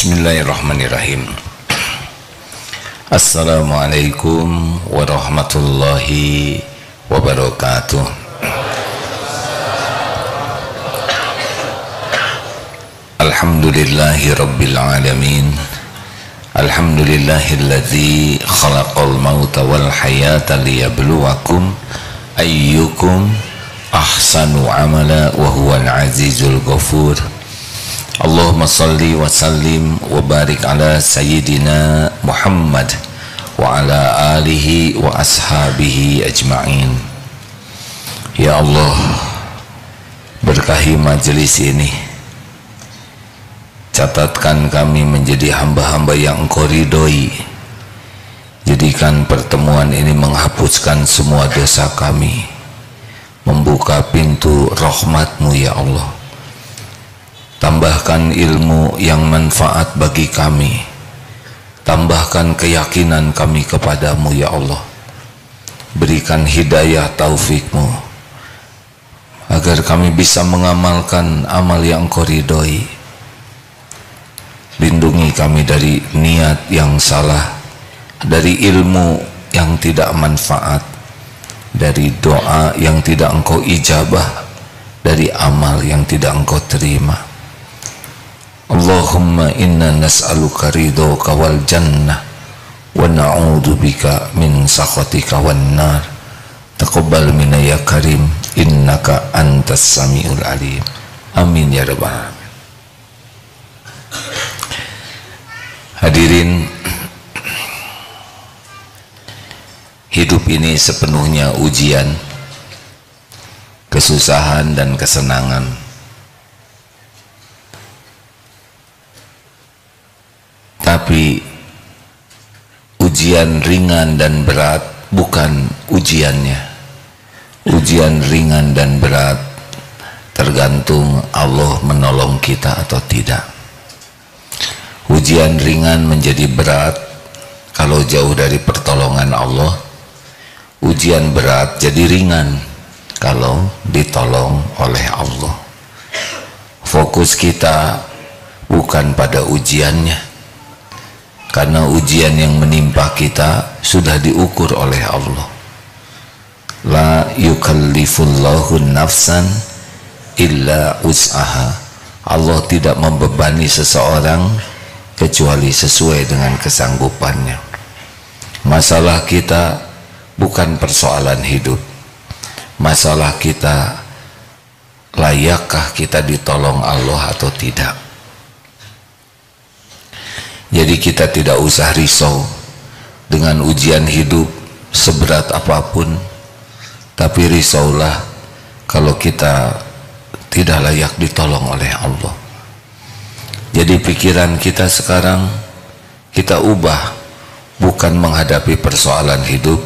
Bismillahirrahmanirrahim. Assalamualaikum warahmatullahi wabarakatuh. Alhamdulillahi rabbil alamin. Alhamdulillahilladzi khalaqal mauta wal hayata liyabluwakum ayyukum ahsanu amala wa huwal azizul ghafur. Allahumma salli wa sallim wa barik ala sayyidina Muhammad wa ala alihi wa ashabihi ajma'in. Ya Allah, berkahi majelis ini, catatkan kami menjadi hamba-hamba yang Engkau ridhoi. Jadikan pertemuan ini menghapuskan semua dosa kami, membuka pintu rahmat-Mu ya Allah. Tambahkan ilmu yang manfaat bagi kami, tambahkan keyakinan kami kepadamu ya Allah. Berikan hidayah taufik-Mu agar kami bisa mengamalkan amal yang Engkau ridhoi. Lindungi kami dari niat yang salah, dari ilmu yang tidak manfaat, dari doa yang tidak Engkau ijabah, dari amal yang tidak Engkau terima. Allahumma inna nas'aluka ridhoka wal jannah wa na'udzu bika min sakhatika wan nar. Taqabbal minna ya karim, innaka antas samiul alim. Amin ya rabbal alamin. Hadirin, hidup ini sepenuhnya ujian, kesusahan dan kesenangan. Tapi ujian ringan dan berat bukan ujiannya. Ujian ringan dan berat tergantung Allah menolong kita atau tidak. Ujian ringan menjadi berat kalau jauh dari pertolongan Allah. Ujian berat jadi ringan kalau ditolong oleh Allah. Fokus kita bukan pada ujiannya, karena ujian yang menimpa kita sudah diukur oleh Allah. La yukallifullahu nafsan illa us'aha. Allah tidak membebani seseorang kecuali sesuai dengan kesanggupannya. Masalah kita bukan persoalan hidup. Masalah kita, layakkah kita ditolong Allah atau tidak. Jadi kita tidak usah risau dengan ujian hidup seberat apapun, tapi risaulah kalau kita tidak layak ditolong oleh Allah. Jadi pikiran kita sekarang kita ubah, bukan menghadapi persoalan hidup,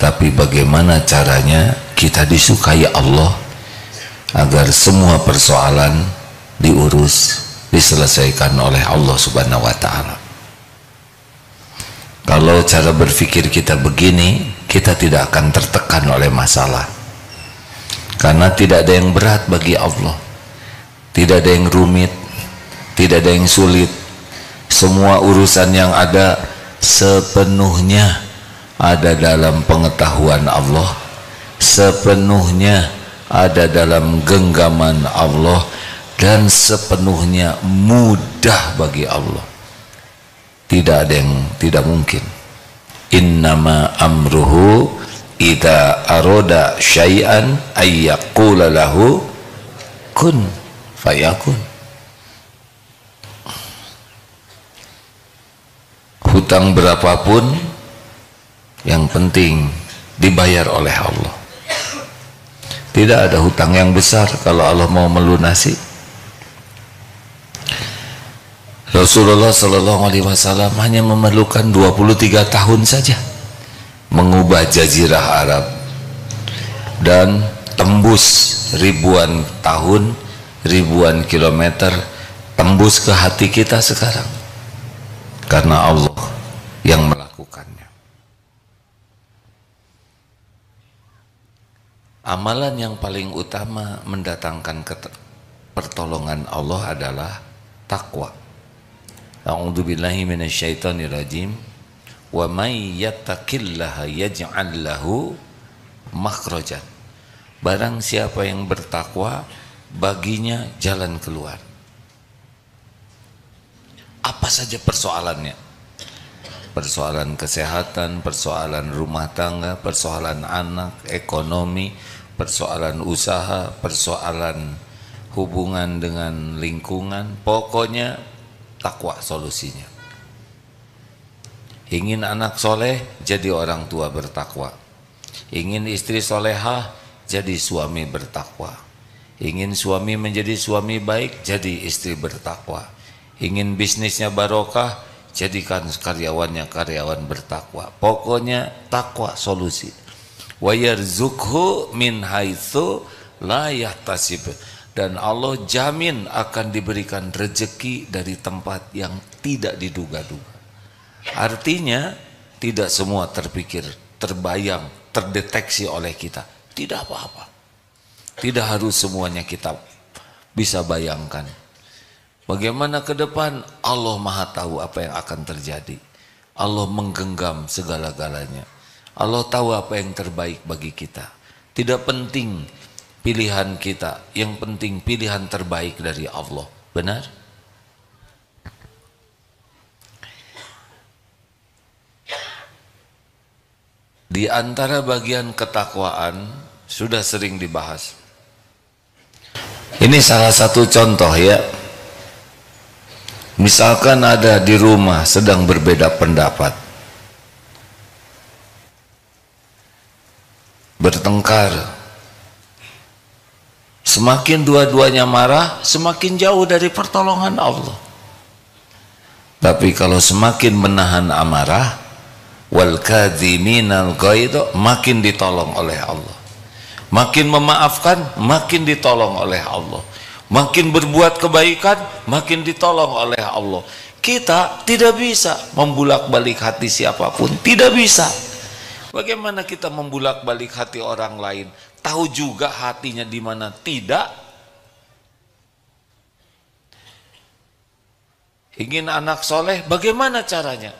tapi bagaimana caranya kita disukai Allah agar semua persoalan diurus, diselesaikan oleh Allah Subhanahu wa ta'ala. Kalau cara berpikir kita begini, kita tidak akan tertekan oleh masalah, karena tidak ada yang berat bagi Allah, tidak ada yang rumit, tidak ada yang sulit. Semua urusan yang ada sepenuhnya ada dalam pengetahuan Allah, sepenuhnya ada dalam genggaman Allah, dan sepenuhnya mudah bagi Allah. Tidak ada yang tidak mungkin. Innama amruhu idza arada syai'an ayyaqula lahu kun fayakun. Hutang berapapun yang penting dibayar oleh Allah. Tidak ada hutang yang besar kalau Allah mau melunasi. Rasulullah Sallallahu Alaihi Wasallam hanya memerlukan 23 tahun saja mengubah jazirah Arab dan tembus ribuan tahun, ribuan kilometer, tembus ke hati kita sekarang, karena Allah yang melakukannya. Amalan yang paling utama mendatangkan pertolongan Allah adalah takwa. A'udzubillahi minasyaitonirrajim. Wa may yattaqillaha yaj'al lahu makhrajan. Barang siapa yang bertakwa, baginya jalan keluar. Apa saja persoalannya? Persoalan kesehatan, persoalan rumah tangga, persoalan anak, ekonomi, persoalan usaha, persoalan hubungan dengan lingkungan, pokoknya takwa solusinya. Ingin anak soleh, jadi orang tua bertakwa. Ingin istri solehah, jadi suami bertakwa. Ingin suami menjadi suami baik, jadi istri bertakwa. Ingin bisnisnya barokah, jadikan karyawannya karyawan bertakwa. Pokoknya takwa solusi. Wa yarzuqhu min haitsu la yahtasib. Dan Allah jamin akan diberikan rezeki dari tempat yang tidak diduga-duga. Artinya tidak semua terpikir, terbayang, terdeteksi oleh kita. Tidak apa-apa. Tidak harus semuanya kita bisa bayangkan. Bagaimana ke depan? Allah Maha tahu apa yang akan terjadi. Allah menggenggam segala-galanya. Allah tahu apa yang terbaik bagi kita. Tidak penting pilihan kita, yang penting pilihan terbaik dari Allah. Benar? Di antara bagian ketakwaan sudah sering dibahas. Ini salah satu contoh ya. Misalkan ada di rumah sedang berbeda pendapat, bertengkar, semakin dua-duanya marah, semakin jauh dari pertolongan Allah. Tapi kalau semakin menahan amarah, wal kadhiminal ghaidh, makin ditolong oleh Allah. Makin memaafkan, makin ditolong oleh Allah. Makin berbuat kebaikan, makin ditolong oleh Allah. Kita tidak bisa membulak-balik hati siapapun, tidak bisa. Bagaimana kita membulak-balik hati orang lain? Tahu juga hatinya di mana? Tidak. Ingin anak soleh, bagaimana caranya?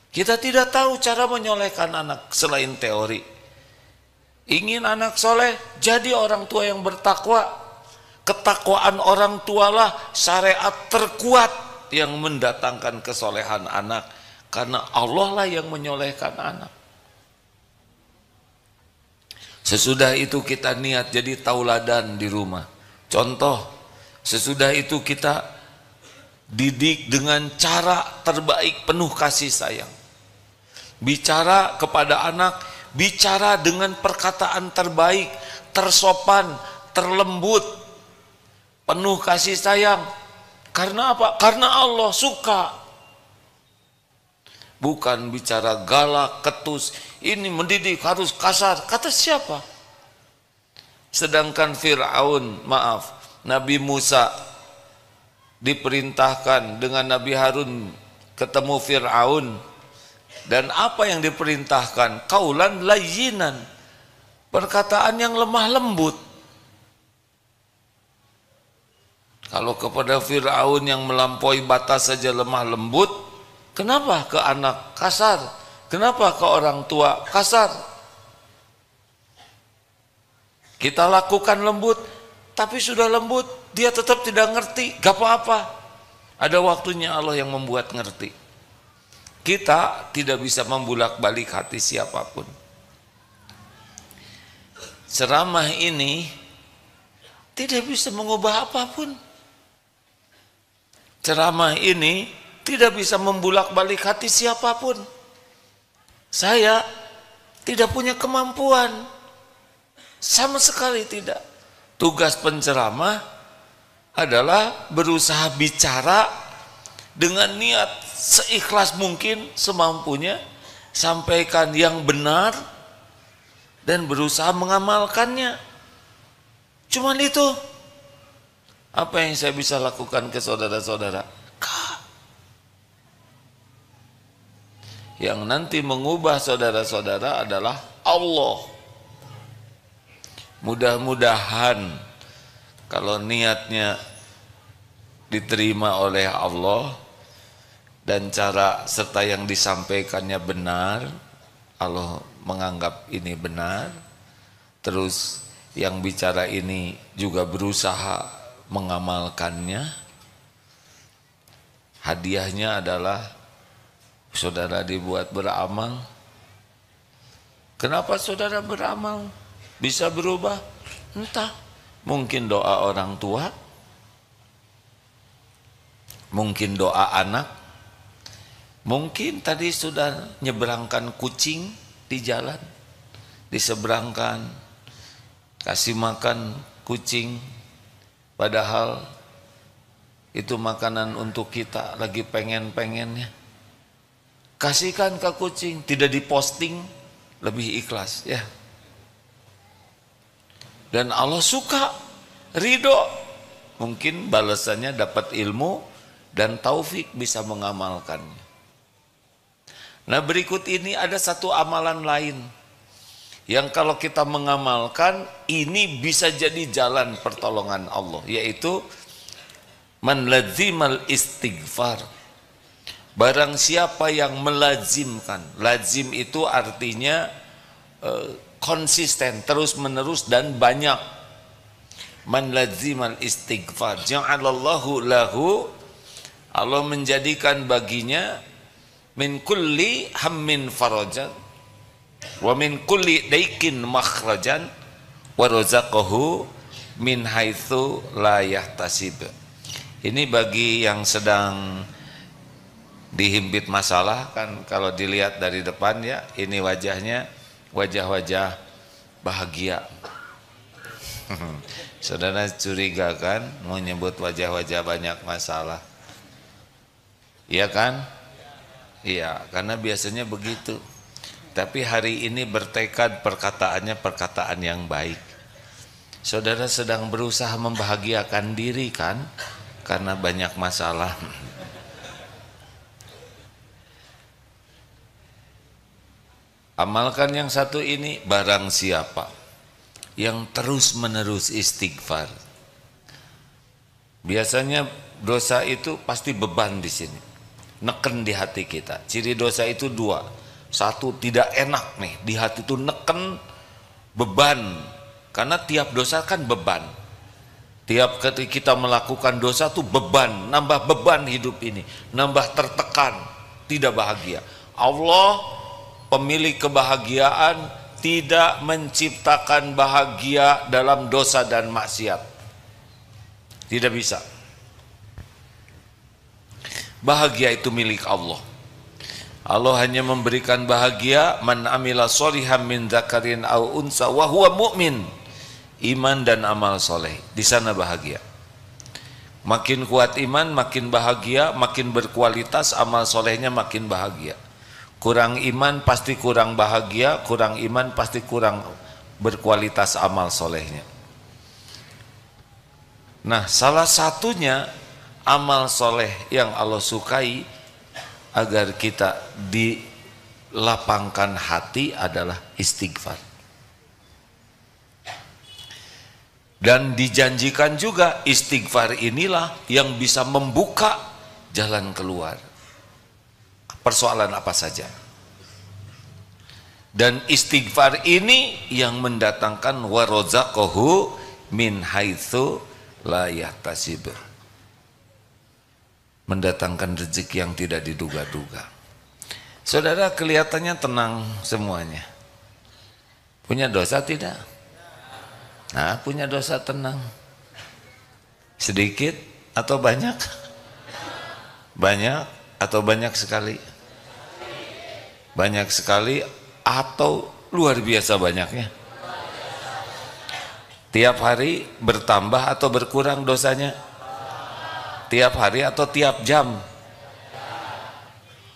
Kita tidak tahu cara menyolehkan anak selain teori. Ingin anak soleh, jadi orang tua yang bertakwa. Ketakwaan orang tualah syariat terkuat yang mendatangkan kesolehan anak. Karena Allah lah yang menyolehkan anak. Sesudah itu kita niat jadi tauladan di rumah. Contoh, sesudah itu kita didik dengan cara terbaik, penuh kasih sayang. Bicara kepada anak, bicara dengan perkataan terbaik, tersopan, terlembut, penuh kasih sayang. Karena apa? Karena Allah suka. Bukan bicara galak, ketus, ini mendidik harus kasar. Kata siapa? Sedangkan Fir'aun, maaf, Nabi Musa diperintahkan dengan Nabi Harun ketemu Fir'aun. Dan apa yang diperintahkan? Qaulan layyinan, perkataan yang lemah lembut. Kalau kepada Fir'aun yang melampaui batas saja lemah lembut, kenapa ke anak kasar? Kenapa ke orang tua kasar? Kita lakukan lembut, tapi sudah lembut, dia tetap tidak ngerti, gak apa-apa. Ada waktunya Allah yang membuat ngerti. Kita tidak bisa membulak-balik hati siapapun. Ceramah ini tidak bisa mengubah apapun. Ceramah ini tidak bisa membulak-balik hati siapapun. Saya tidak punya kemampuan, sama sekali tidak. Tugas penceramah adalah berusaha bicara dengan niat seikhlas mungkin, semampunya, sampaikan yang benar dan berusaha mengamalkannya. Cuman itu. Apa yang saya bisa lakukan ke saudara-saudara? Yang nanti mengubah saudara-saudara adalah Allah. Mudah-mudahan kalau niatnya diterima oleh Allah, dan cara serta yang disampaikannya benar, Allah menganggap ini benar, terus yang bicara ini juga berusaha mengamalkannya, hadiahnya adalah saudara dibuat beramal. Kenapa saudara beramal bisa berubah? Entah, mungkin doa orang tua, mungkin doa anak, mungkin tadi sudah nyeberangkan kucing di jalan, diseberangkan, kasih makan kucing, padahal itu makanan untuk kita, lagi pengen-pengennya. Kasihkan ke kucing, tidak diposting, lebih ikhlas ya. Dan Allah suka, ridho. Mungkin balasannya dapat ilmu dan taufik bisa mengamalkannya. Nah, berikut ini ada satu amalan lain yang kalau kita mengamalkan ini bisa jadi jalan pertolongan Allah, yaitu man lazimal istighfar. Barang siapa yang melazimkan, lazim itu artinya konsisten, terus menerus dan banyak. Man lazimal istighfar ja'alallahu lahu, Allah menjadikan baginya min kulli hammin farajan wa min kulli daikin makhrajan wa razaqahu min haitsu la yahtasib. Ini bagi yang sedang dihimpit masalah, kan kalau dilihat dari depan ya, ini wajahnya wajah-wajah bahagia. Saudara curiga kan mau nyebut wajah-wajah banyak masalah? Iya kan? Iya, karena biasanya begitu. Tapi hari ini bertekad perkataannya perkataan yang baik. Saudara sedang berusaha membahagiakan diri kan? Karena banyak masalah. Amalkan yang satu ini, barang siapa yang terus menerus istighfar. Biasanya dosa itu pasti beban di sini, neken di hati kita. Ciri dosa itu dua, satu tidak enak nih di hati itu, neken, beban. Karena tiap dosa kan beban. Tiap ketika kita melakukan dosa tuh beban, nambah beban hidup ini, nambah tertekan, tidak bahagia. Allah pemilik kebahagiaan tidak menciptakan bahagia dalam dosa dan maksiat. Tidak bisa. Bahagia itu milik Allah. Allah hanya memberikan bahagia man amila sholihan min dzakarin aw unsa wa huwa mu'min. Iman dan amal soleh, di sana bahagia. Makin kuat iman makin bahagia, makin berkualitas amal solehnya makin bahagia. Kurang iman pasti kurang bahagia, kurang iman pasti kurang berkualitas amal solehnya. Nah, salah satunya amal soleh yang Allah sukai agar kita dilapangkan hati adalah istighfar. Dan dijanjikan juga istighfar inilah yang bisa membuka jalan keluar persoalan apa saja. Dan istighfar ini yang mendatangkan warazaqahu min haitsu la yahtasib, mendatangkan rezeki yang tidak diduga-duga. Saudara kelihatannya tenang semuanya. Punya dosa tidak? Nah, punya dosa tenang. Sedikit atau banyak? Banyak atau banyak sekali? Banyak sekali atau luar biasa banyaknya? Tiap hari bertambah atau berkurang dosanya? Tiap hari atau tiap jam?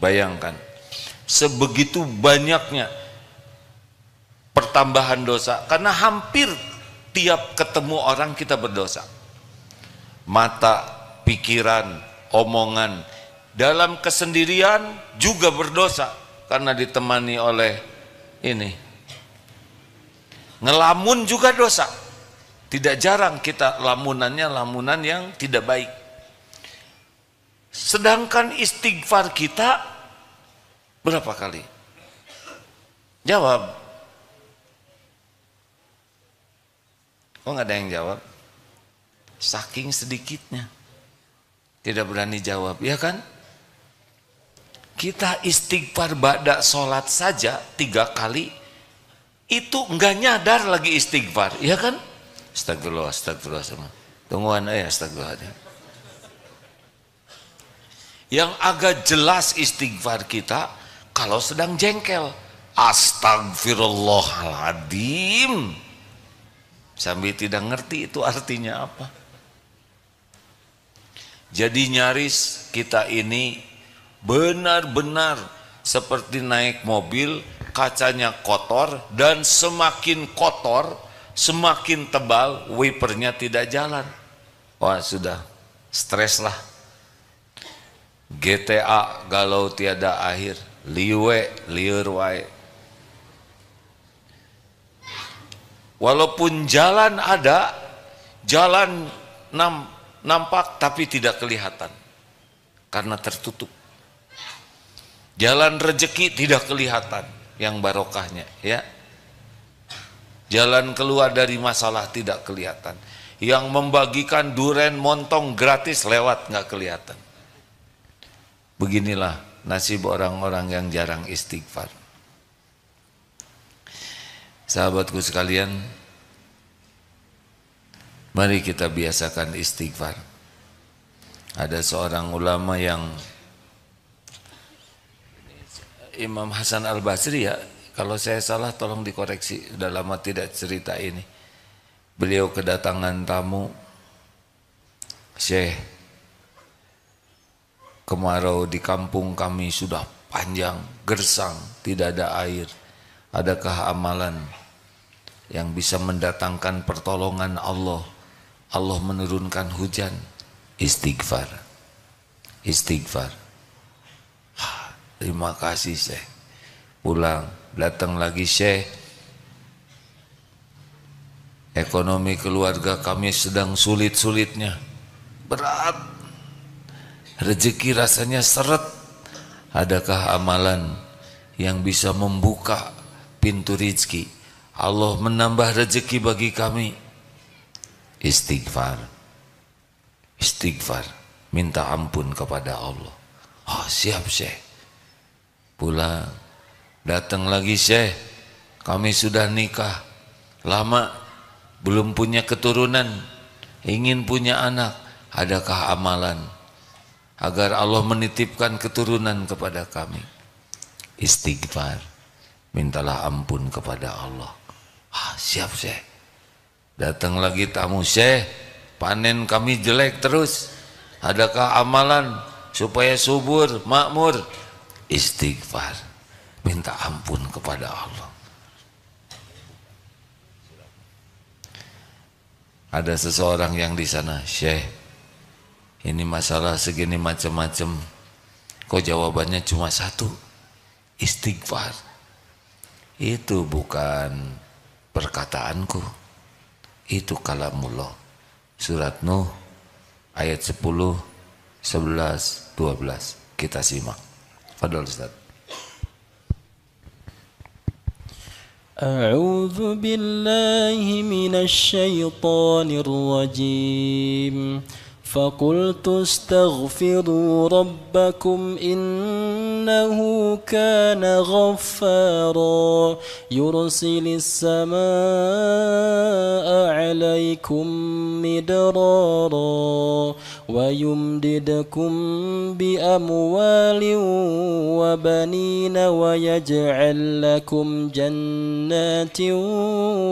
Bayangkan, sebegitu banyaknya pertambahan dosa, karena hampir tiap ketemu orang kita berdosa. Mata, pikiran, omongan, dalam kesendirian juga berdosa karena ditemani oleh ini. Ngelamun juga dosa. Tidak jarang kita lamunannya lamunan yang tidak baik. Sedangkan istighfar kita berapa kali? Jawab. Oh, nggak ada yang jawab. Saking sedikitnya, tidak berani jawab, ya kan? Kita istighfar ba'da sholat saja 3 kali, itu nggak nyadar lagi istighfar, ya kan? Astagfirullah, astagfirullah sama. Tungguan astagfirullah. Yang agak jelas istighfar kita kalau sedang jengkel. Astagfirullahaladzim. Sambil tidak ngerti itu artinya apa. Jadi nyaris kita ini benar-benar seperti naik mobil, kacanya kotor, dan semakin kotor, semakin tebal, wipernya tidak jalan. Wah, sudah stres lah. GTA galau tiada akhir, liwe lieur wae. Walaupun jalan ada, jalan nampak tapi tidak kelihatan karena tertutup. Jalan rezeki tidak kelihatan yang barokahnya, ya. Jalan keluar dari masalah tidak kelihatan. Yang membagikan duren montong gratis lewat nggak kelihatan. Beginilah nasib orang-orang yang jarang istighfar. Sahabatku sekalian, mari kita biasakan istighfar. Ada seorang ulama yang Imam Hasan Al-Basri, ya, kalau saya salah tolong dikoreksi, sudah lama tidak cerita ini. Beliau kedatangan tamu, Syekh, kemarau di kampung kami sudah panjang, gersang, tidak ada air. Adakah amalan yang bisa mendatangkan pertolongan Allah? Allah menurunkan hujan. Istighfar. Istighfar. Terima kasih Syekh. Pulang, datang lagi Syekh. Ekonomi keluarga kami sedang sulit-sulitnya. Berat. Rezeki rasanya seret. Adakah amalan yang bisa membuka pintu rezeki? Allah menambah rezeki bagi kami. Istighfar. Istighfar. Minta ampun kepada Allah. Oh, siap Syekh. Pulang, datang lagi Syekh. Kami sudah nikah lama, belum punya keturunan, ingin punya anak. Adakah amalan agar Allah menitipkan keturunan kepada kami? Istighfar. Mintalah ampun kepada Allah. Siap Syekh. Datang lagi tamu, Syekh, panen kami jelek terus. Adakah amalan supaya subur, makmur? Istighfar. Minta ampun kepada Allah. Ada seseorang yang di sana, Syekh, ini masalah segini macam-macam. Kok jawabannya cuma satu? Istighfar. Itu bukan perkataanku, itu kalamullah. Surat Nuh ayat 10, 11, 12. Kita simak. Fadhol Ustaz. A'udzu billahi minasy syaithanir rajim. فقلت استغفروا ربكم إنه كان غفارا يرسل السماء عليكم مدرارا ويمددكم بأموال وبنين ويجعل لكم جنات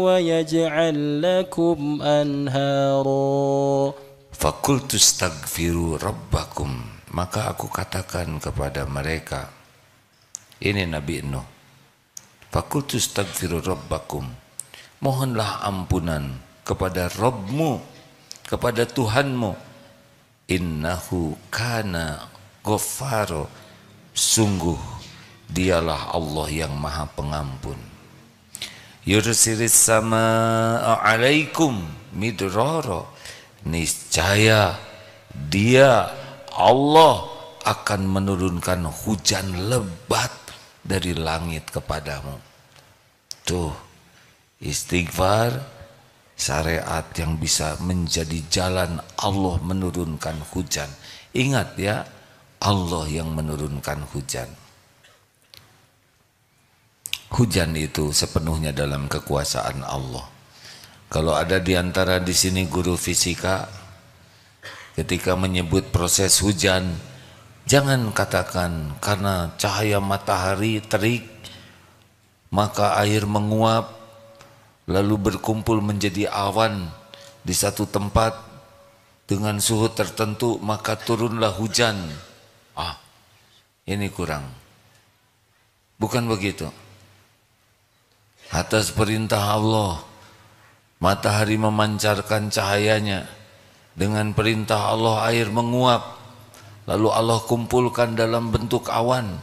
ويجعل لكم أنهارا. Fakultu stagfiru rabbakum, maka aku katakan kepada mereka, ini Nabi Nuh, fakultu stagfiru rabbakum, mohonlah ampunan kepada Rabbmu, kepada Tuhanmu. Innahu kana ghaffaro, sungguh dialah Allah yang maha pengampun. Yursilis samaa alaikum midrara, niscaya Dia Allah akan menurunkan hujan lebat dari langit kepadamu. Tuh, istighfar syariat yang bisa menjadi jalan Allah menurunkan hujan. Ingat ya, Allah yang menurunkan hujan. Hujan itu sepenuhnya dalam kekuasaan Allah. Kalau ada di antara di sini guru fisika, ketika menyebut proses hujan, jangan katakan karena cahaya matahari terik maka air menguap lalu berkumpul menjadi awan di satu tempat dengan suhu tertentu maka turunlah hujan. Ini kurang. Bukan begitu. Atas perintah Allah, matahari memancarkan cahayanya. Dengan perintah Allah air menguap. Lalu Allah kumpulkan dalam bentuk awan.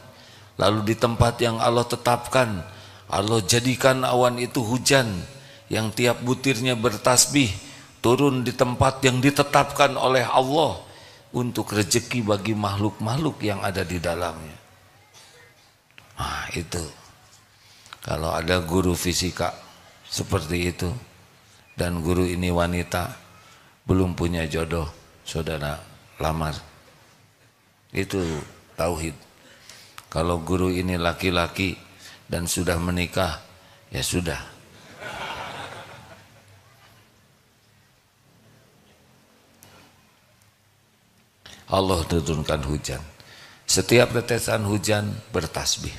Lalu di tempat yang Allah tetapkan, Allah jadikan awan itu hujan yang tiap butirnya bertasbih, turun di tempat yang ditetapkan oleh Allah untuk rezeki bagi makhluk-makhluk yang ada di dalamnya. Itu. Kalau ada guru fisika seperti itu dan guru ini wanita belum punya jodoh, saudara lamar. Itu tauhid. Kalau guru ini laki-laki dan sudah menikah, ya sudah. Allah turunkan hujan. Setiap tetesan hujan bertasbih.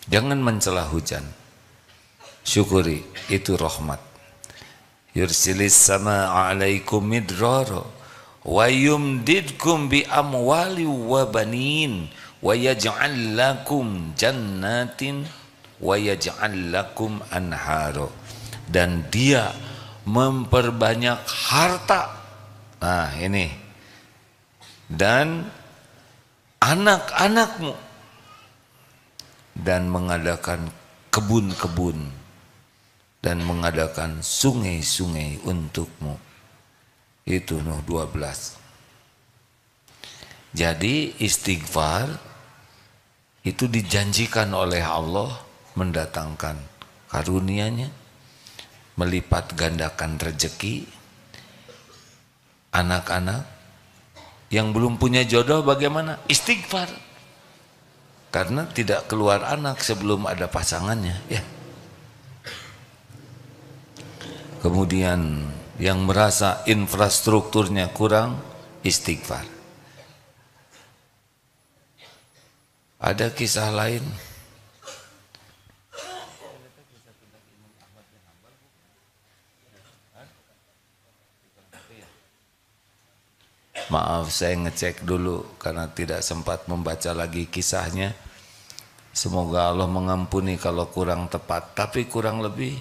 Jangan mencela hujan. Syukuri, itu rahmat. Yursilis sama alaikum midrara wa yumdidkum bi amwali wa banin wa yaj'al lakum jannatin wa yaj'al lakum anharo. Dan dia memperbanyak harta. Ini. Dan anak-anakmu. Dan mengadakan kebun-kebun dan mengadakan sungai-sungai untukmu. Itu Nuh 12. Jadi istighfar itu dijanjikan oleh Allah mendatangkan karunia-Nya, melipat gandakan rezeki. Anak-anak yang belum punya jodoh bagaimana? Istighfar. Karena tidak keluar anak sebelum ada pasangannya, ya. Kemudian yang merasa infrastrukturnya kurang, istighfar. Ada kisah lain. Maaf, saya ngecek dulu karena tidak sempat membaca lagi kisahnya. Semoga Allah mengampuni kalau kurang tepat. Tapi kurang lebih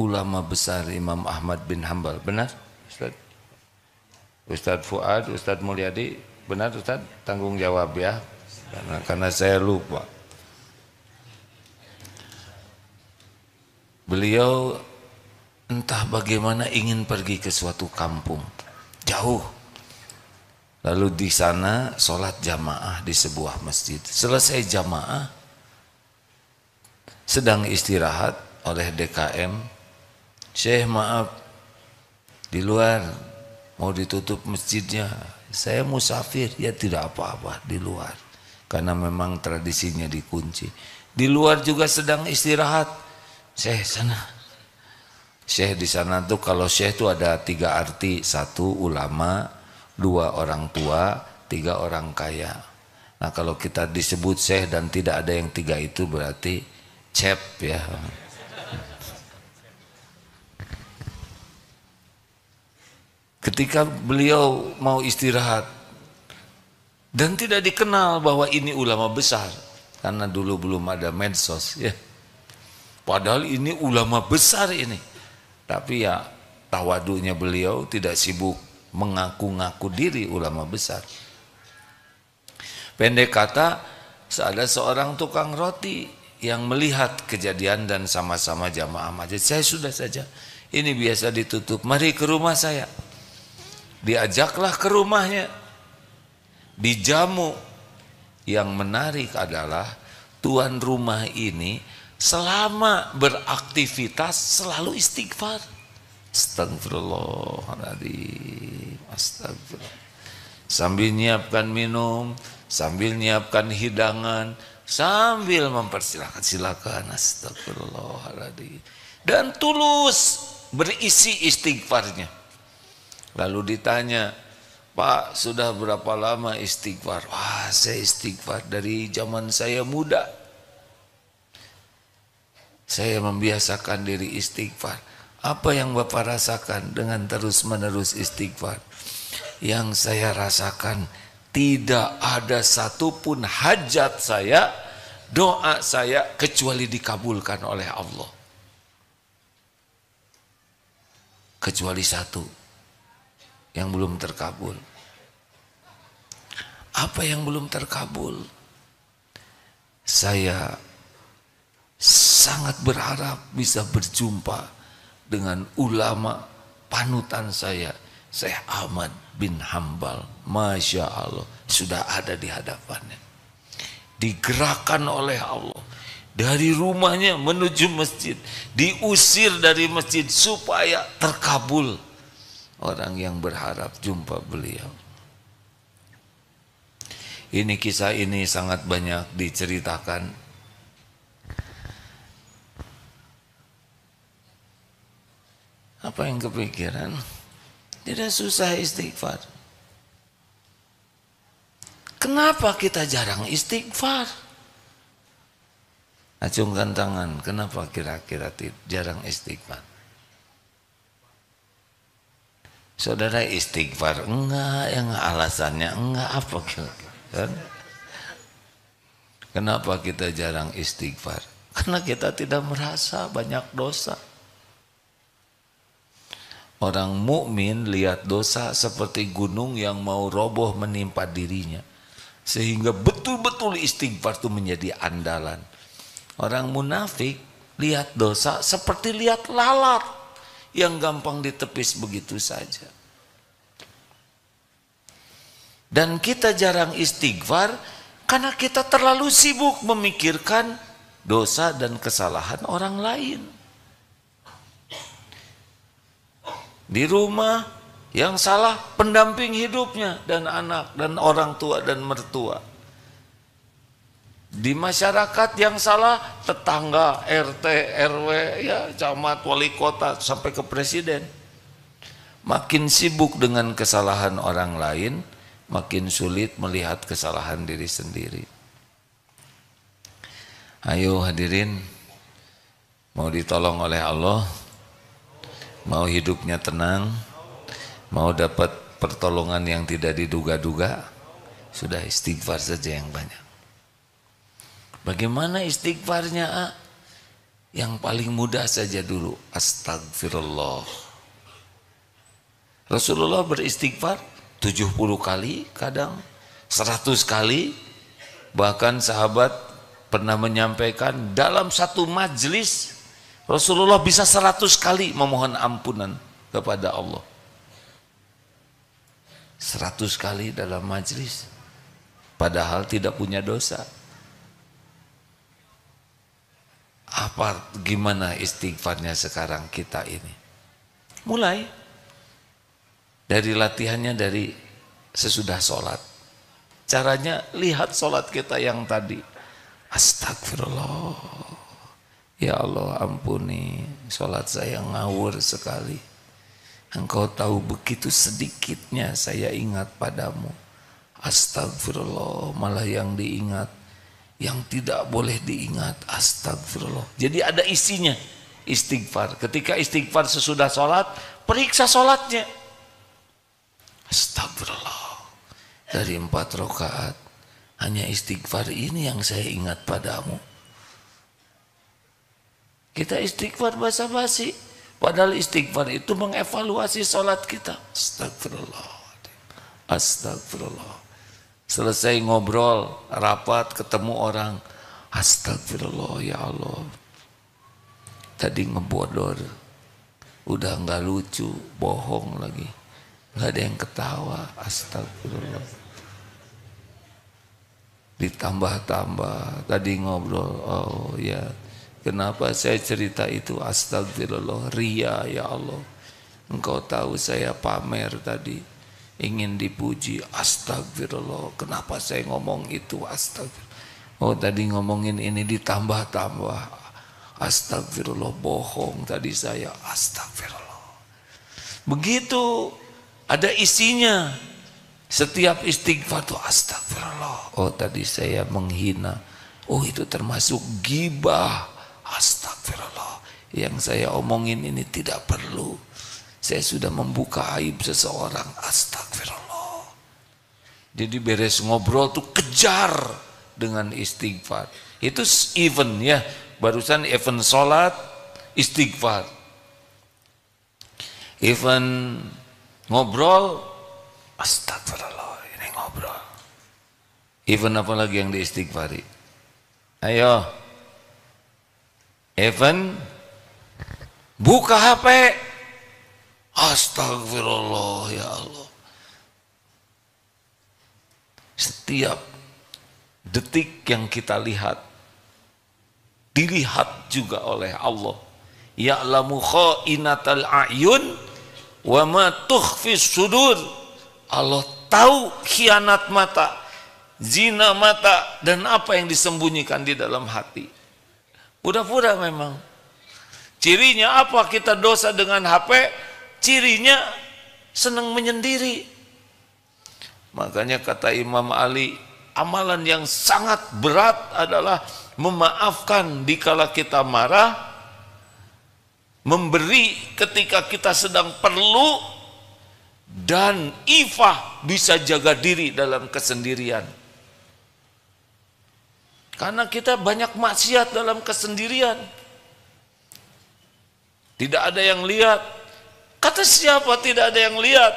ulama besar Imam Ahmad bin Hanbal. Benar Ustaz? Ustaz Fuad, Ustaz Mulyadi. Benar Ustaz? Tanggung jawab ya. Karena saya lupa. Beliau entah bagaimana ingin pergi ke suatu kampung jauh. Lalu di sana sholat jamaah di sebuah masjid. Selesai jamaah, sedang istirahat oleh DKM. Syekh maaf, di luar mau ditutup masjidnya. Saya musafir, ya tidak apa-apa di luar. Karena memang tradisinya dikunci. Di luar juga sedang istirahat. Syekh sana. Syekh di sana tuh kalau syekh itu ada 3 arti. 1 ulama, 2 orang tua, 3 orang kaya. Nah kalau kita disebut syekh dan tidak ada yang 3 itu berarti cep ya. Ketika beliau mau istirahat dan tidak dikenal bahwa ini ulama besar karena dulu belum ada medsos ya. Padahal ini ulama besar ini. Tapi ya tawadunya beliau tidak sibuk mengaku-ngaku diri ulama besar. Pendek kata, ada seorang tukang roti yang melihat kejadian dan sama-sama jamaah masjid. Saya sudah saja, ini biasa ditutup, mari ke rumah saya. Diajaklah ke rumahnya. dijamu. Yang menarik adalah tuan rumah ini selama beraktivitas selalu istighfar. Astagfirullahaladzim, astagfirullah. Sambil nyiapkan minum, sambil nyiapkan hidangan, sambil mempersilahkan, silakan, astagfirullahaladzim. Dan tulus berisi istighfarnya. Lalu ditanya, Pak, sudah berapa lama istighfar? Wah, saya istighfar dari zaman saya muda. Saya membiasakan diri istighfar. Apa yang Bapak rasakan dengan terus-menerus istighfar? Yang saya rasakan, tidak ada satupun hajat saya, doa saya, kecuali dikabulkan oleh Allah. Kecuali satu yang belum terkabul. Apa yang belum terkabul? Saya sangat berharap bisa berjumpa dengan ulama panutan saya, Syekh Ahmad bin Hambal. Masya Allah, sudah ada di hadapannya. Digerakkan oleh Allah dari rumahnya menuju masjid, diusir dari masjid supaya terkabul. Orang yang berharap jumpa beliau. Ini kisah ini sangat banyak diceritakan. Apa yang kepikiran? Tidak susah istighfar. Kenapa kita jarang istighfar? Acungkan tangan, kenapa kira-kira jarang istighfar? Saudara istighfar enggak, yang alasannya enggak, apa kira-kira? Kenapa kita jarang istighfar? Karena kita tidak merasa banyak dosa. Orang mukmin lihat dosa seperti gunung yang mau roboh menimpa dirinya, sehingga betul-betul istighfar itu menjadi andalan. Orang munafik lihat dosa seperti lihat lalat yang gampang ditepis begitu saja. Dan kita jarang istighfar karena kita terlalu sibuk memikirkan dosa dan kesalahan orang lain. Di rumah yang salah pendamping hidupnya dan anak dan orang tua dan mertua. Di masyarakat yang salah tetangga, RT, RW, ya camat, wali kota sampai ke presiden. Makin sibuk dengan kesalahan orang lain, makin sulit melihat kesalahan diri sendiri. Ayo hadirin, mau ditolong oleh Allah, mau hidupnya tenang, mau dapat pertolongan yang tidak diduga-duga, sudah istighfar saja yang banyak. Bagaimana istighfarnya? Yang paling mudah saja dulu, astagfirullah. Rasulullah beristighfar 70 kali, kadang 100 kali. Bahkan sahabat pernah menyampaikan dalam satu majlis Rasulullah bisa 100 kali memohon ampunan kepada Allah. 100 kali dalam majlis, padahal tidak punya dosa. Gimana istighfarnya sekarang kita ini? Mulai dari latihannya dari sesudah sholat. Caranya lihat sholat kita yang tadi. Astagfirullah. Ya Allah, ampuni, sholat saya ngawur sekali. Engkau tahu begitu sedikitnya saya ingat padamu. Astagfirullah, malah yang diingat, yang tidak boleh diingat. Astagfirullah. Jadi ada isinya istighfar. Ketika istighfar sesudah sholat, periksa sholatnya. Astagfirullah. Dari 4 rakaat hanya istighfar ini yang saya ingat padamu. Kita istighfar basa-basi, padahal istighfar itu mengevaluasi sholat kita. Astagfirullah. Astagfirullah. Selesai ngobrol, rapat, ketemu orang, astagfirullah ya Allah. Tadi ngebodor, udah nggak lucu, bohong lagi, nggak ada yang ketawa. Astagfirullah. ditambah-tambah. Tadi ngobrol, oh ya, kenapa saya cerita itu? Astagfirullah, ria ya Allah. Engkau tahu saya pamer tadi, ingin dipuji. Astagfirullah, kenapa saya ngomong itu? Astagfirullah. Oh tadi ngomongin ini ditambah-tambah. Astagfirullah, bohong tadi saya. Astagfirullah. Begitu ada isinya. Setiap istighfar itu astagfirullah. Oh tadi saya menghina. Oh itu termasuk ghibah. Astagfirullah. Yang saya omongin ini tidak perlu. Saya sudah membuka aib seseorang. Astagfirullah. Jadi beres ngobrol tuh kejar dengan istighfar. Itu event ya. Barusan event sholat, istighfar. Event ngobrol, astagfirullah, ini ngobrol. Event apa lagi yang diistighfari? Ayo. Event buka HP. Astagfirullah ya Allah. Setiap detik yang kita lihat, dilihat juga oleh Allah. Ya'lamu kha'inatal a'yun wa ma tukhfis sudur. Allah tahu khianat mata, zina mata, dan apa yang disembunyikan di dalam hati. Pura-pura memang. Cirinya apa kita dosa dengan HP? Cirinya senang menyendiri. Makanya kata Imam Ali, amalan yang sangat berat adalah memaafkan dikala kita marah, memberi ketika kita sedang perlu, dan ifah bisa jaga diri dalam kesendirian. Karena kita banyak maksiat dalam kesendirian. Tidak ada yang lihat. Kata siapa tidak ada yang lihat?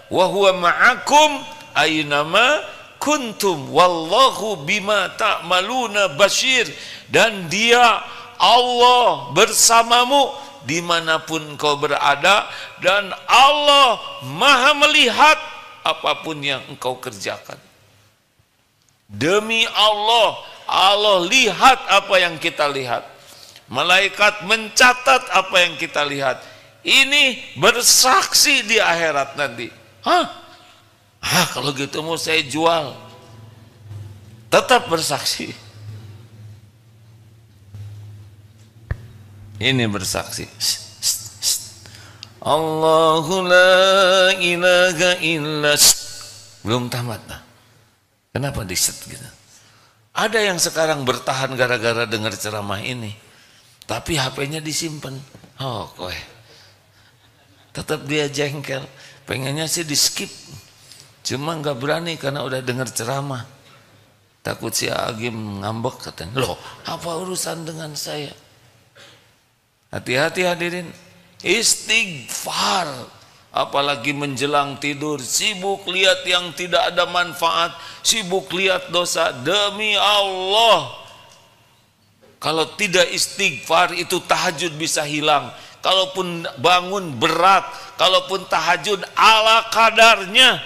Wa huwa ma'akum aynama kuntum wallahu bima ta'maluna basyir. Dan dia Allah bersamamu dimanapun kau berada, dan Allah maha melihat apapun yang engkau kerjakan. Demi Allah, Allah lihat apa yang kita lihat. Malaikat mencatat apa yang kita lihat. Ini bersaksi di akhirat nanti. Kalau gitu mau saya jual. Tetap bersaksi. Ini bersaksi. Allahu la ilaha illa. Belum tamat. Kenapa diset gitu? Ada yang sekarang bertahan gara-gara dengar ceramah ini, tapi HP-nya disimpan. Oh, kowe. Tetap dia jengkel. Pengennya sih di skip, cuma nggak berani karena udah dengar ceramah. Takut si Agim ngambek katanya. Loh, apa urusan dengan saya? Hati-hati hadirin. Istighfar, apalagi menjelang tidur, sibuk lihat yang tidak ada manfaat, sibuk lihat dosa. Demi Allah, kalau tidak istighfar itu tahajud bisa hilang. Kalaupun bangun berat, kalaupun tahajud ala kadarnya,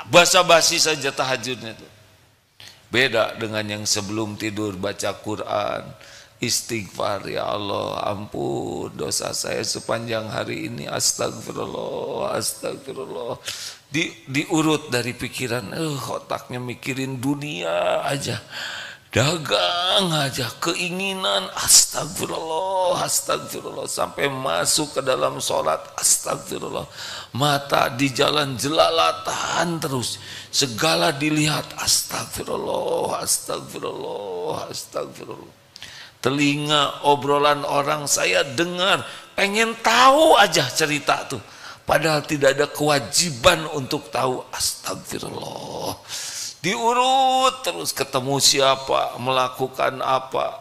basa-basi saja tahajudnya itu. Beda dengan yang sebelum tidur baca Quran, istighfar, ya Allah ampun dosa saya sepanjang hari ini, astagfirullah, astagfirullah. Diurut dari pikiran, otaknya mikirin dunia aja, dagang aja, keinginan, astagfirullah, astagfirullah, sampai masuk ke dalam sholat, astagfirullah, mata di jalan jelalatan terus, segala dilihat, astagfirullah, astagfirullah, astagfirullah. Telinga obrolan orang saya dengar, pengen tahu aja cerita tuh, padahal tidak ada kewajiban untuk tahu, astagfirullah. Diurut terus, ketemu siapa, melakukan apa,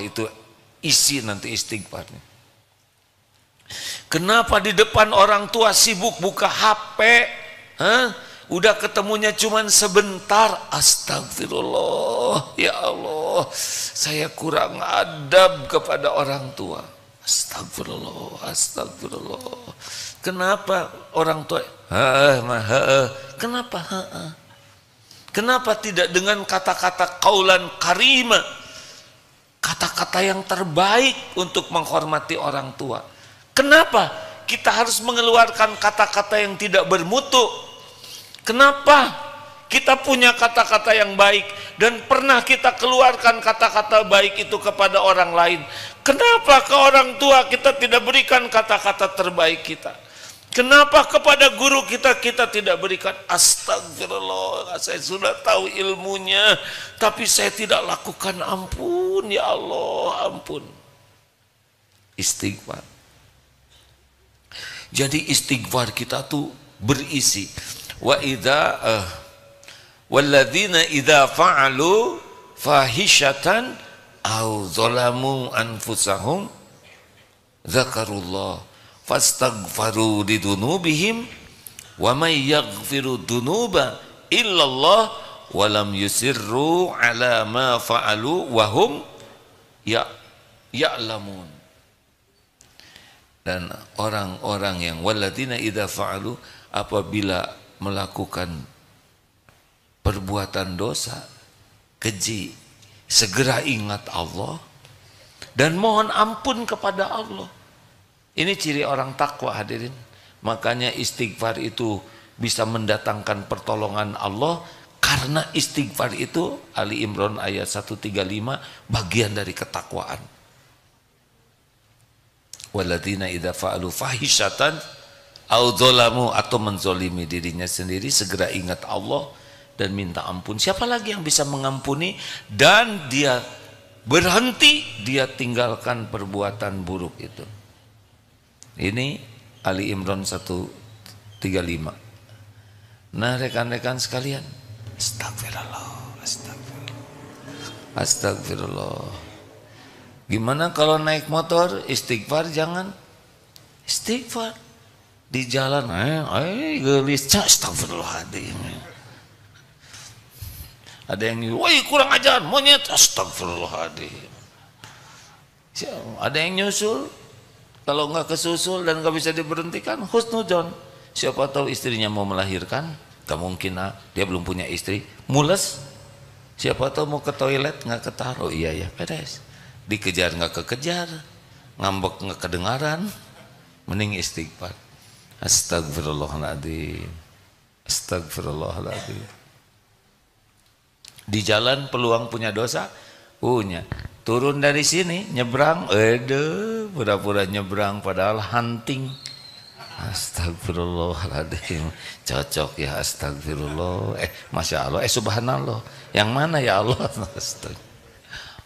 itu isi nanti istighfarnya. Kenapa di depan orang tua sibuk buka HP? Udah ketemunya cuman sebentar, astagfirullah, ya Allah saya kurang adab kepada orang tua, astagfirullah, astagfirullah. Kenapa orang tua? Kenapa? Kenapa tidak dengan kata-kata qaulan karima, kata-kata yang terbaik untuk menghormati orang tua? Kenapa kita harus mengeluarkan kata-kata yang tidak bermutu? Kenapa kita punya kata-kata yang baik dan pernah kita keluarkan kata-kata baik itu kepada orang lain? Kenapa ke orang tua kita tidak berikan kata-kata terbaik kita? Kenapa kepada guru kita tidak berikan? Astagfirullah, saya sudah tahu ilmunya tapi saya tidak lakukan. Ampun ya Allah, ampun. Istighfar. Jadi istighfar kita tuh berisi walladzina idza fa'alu fahishatan aw zalamu anfusahum dzakarullah fastaghfaru lidunubihim wa may yaghfiru dunuba illallah wa lam yusirru ala ma fa'alu wa hum ya'lamun. Dan orang-orang yang walladzina idza fa'alu, apabila melakukan perbuatan dosa, keji, segera ingat Allah dan mohon ampun kepada Allah. Ini ciri orang takwa, hadirin. Makanya istighfar itu bisa mendatangkan pertolongan Allah, karena istighfar itu Ali Imran ayat 135 bagian dari ketakwaan. Walladzina idza fa'alu fahishatan au dzalamu, atau menzolimi dirinya sendiri, segera ingat Allah dan minta ampun. Siapa lagi yang bisa mengampuni dan dia berhenti, dia tinggalkan perbuatan buruk itu? Ini Ali Imran 135. Nah rekan-rekan sekalian, astagfirullah. Gimana kalau naik motor istighfar? Jangan istighfar di jalan, gelis, astagfirullahaladzim. Ada yang woi kurang ajar monyet, astagfirullahaladzim. Ada yang nyusul, kalau nggak kesusul dan nggak bisa diberhentikan, husnudzon. Siapa tahu istrinya mau melahirkan, kemungkinan dia belum punya istri, mules. Siapa tahu mau ke toilet nggak ketaruh, iya ya beres. Dikejar nggak kekejar, ngambek nggak kedengaran, mending istighfar. Astagfirullahaladzim, astagfirullahaladzim. Di jalan peluang punya dosa, punya. Turun dari sini nyebrang, pura-pura nyebrang padahal hunting. Astagfirullahaladzim, cocok ya astagfirullah. Masya Allah, subhanallah. Yang mana ya Allah?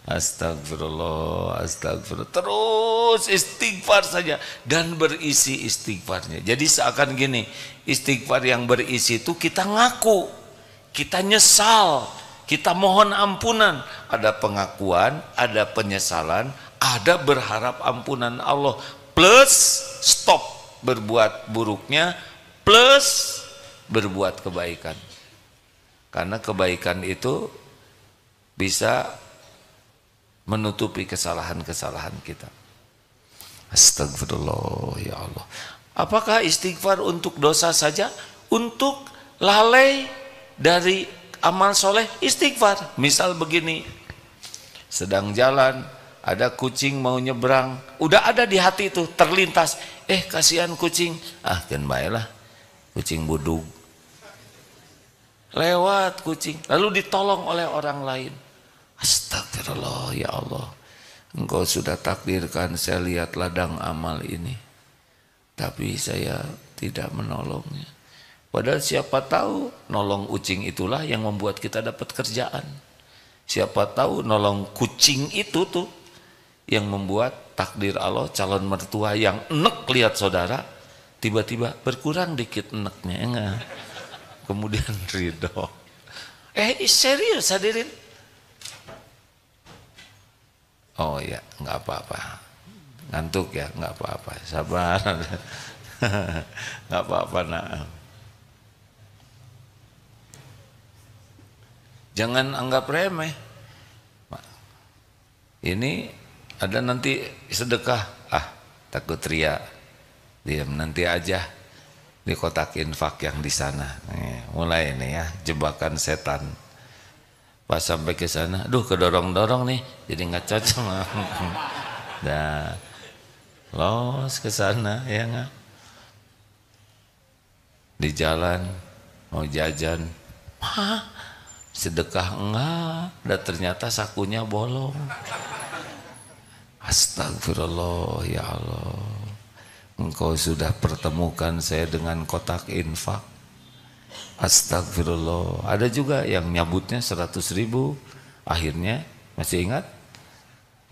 Astagfirullah, astagfirullah. Terus istighfar saja dan berisi istighfarnya. Jadi seakan gini, istighfar yang berisi itu kita ngaku, kita nyesal, kita mohon ampunan. Ada pengakuan, ada penyesalan, ada berharap ampunan Allah, plus stop berbuat buruknya, plus berbuat kebaikan. Karena kebaikan itu bisa menutupi kesalahan-kesalahan kita. Astagfirullah ya Allah. Apakah istighfar untuk dosa saja? Untuk lalai dari amal soleh, istighfar. Misal begini, sedang jalan, ada kucing mau nyebrang, udah ada di hati itu, terlintas, kasihan kucing, kan baiklah, kucing budug. Lewat kucing, lalu ditolong oleh orang lain. Astagfirullah ya Allah, Engkau sudah takdirkan saya lihat ladang amal ini, tapi saya tidak menolongnya. Padahal siapa tahu nolong kucing itulah yang membuat kita dapat kerjaan. Siapa tahu nolong kucing itu tuh yang membuat takdir Allah calon mertua yang enek lihat saudara, tiba-tiba berkurang dikit eneknya, enggak. Kemudian ridho. Serius hadirin. Oh ya, nggak apa-apa. Ngantuk ya, nggak apa-apa. Sabar. Nggak apa-apa nak. Jangan anggap remeh. Ini ada nanti sedekah, takut ria, diam nanti aja. di kotak infak yang di sana. Mulai nih ya, jebakan setan. Pas sampai ke sana, aduh kedorong-dorong nih, jadi nggak cocok. Dah, los ke sana ya nggak? Di jalan mau jajan, sedekah enggak, dan ternyata sakunya bolong. Astagfirullah, ya Allah, Engkau sudah pertemukan saya dengan kotak infak. Astagfirullah. Ada juga yang nyabutnya 100.000, akhirnya masih ingat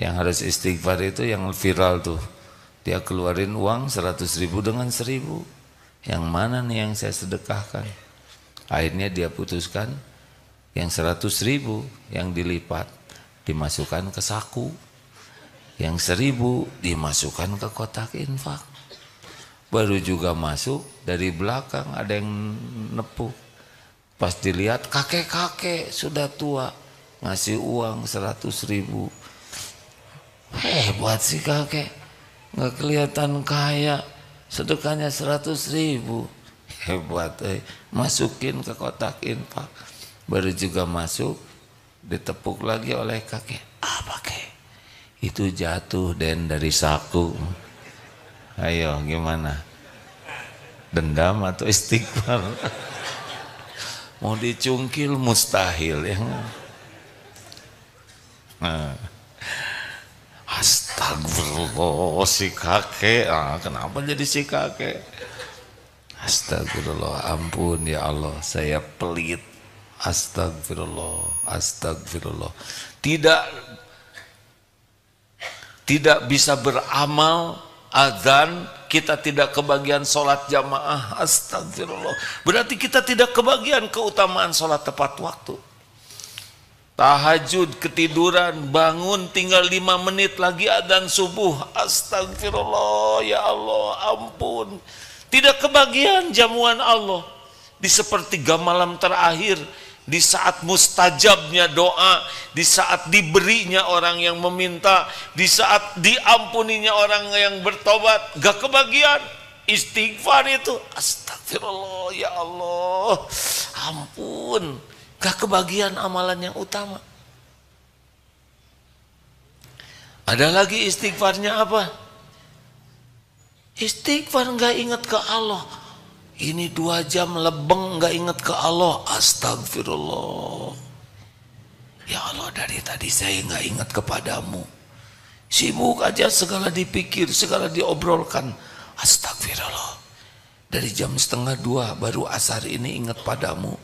yang harus istighfar itu yang viral tuh, dia keluarin uang 100.000 dengan 1.000. Yang mana nih yang saya sedekahkan? Akhirnya dia putuskan yang 100.000 yang dilipat dimasukkan ke saku, yang 1.000 dimasukkan ke kotak infak. Baru juga masuk, dari belakang ada yang nepuk. Pas dilihat kakek-kakek sudah tua ngasih uang 100.000. Hebat sih kakek, nggak kelihatan kaya, sedekahnya 100.000. Hebat, masukin ke kotak infak. Baru juga masuk, ditepuk lagi oleh kakek. Apa kek? Itu jatuh Den dari saku. Ayo gimana? Dendam atau istighfar? Mau dicungkil mustahil ya. Astagfirullah, si kakek. Kenapa jadi si kakek? Astagfirullah, ampun ya Allah, saya pelit. Astagfirullah, astagfirullah. Tidak bisa beramal, azan, kita tidak kebagian sholat jamaah. Astagfirullah, berarti kita tidak kebagian keutamaan sholat tepat waktu. Tahajud, ketiduran, bangun tinggal 5 menit lagi adzan subuh. Astagfirullah, ya Allah, ampun. Tidak kebagian jamuan Allah di sepertiga malam terakhir, di saat mustajabnya doa, di saat diberinya orang yang meminta, di saat diampuninya orang yang bertobat. Gak kebagian istighfar itu. Astagfirullah, ya Allah, ampun. Gak kebagian amalan yang utama. Ada lagi istighfarnya apa? Istighfar gak ingat ke Allah. Ini 2 jam lebeng gak ingat ke Allah. Astagfirullah, ya Allah, dari tadi saya gak ingat kepadamu. Sibuk aja, segala dipikir, segala diobrolkan. Astagfirullah, dari jam 1:30 baru asar ini ingat padamu.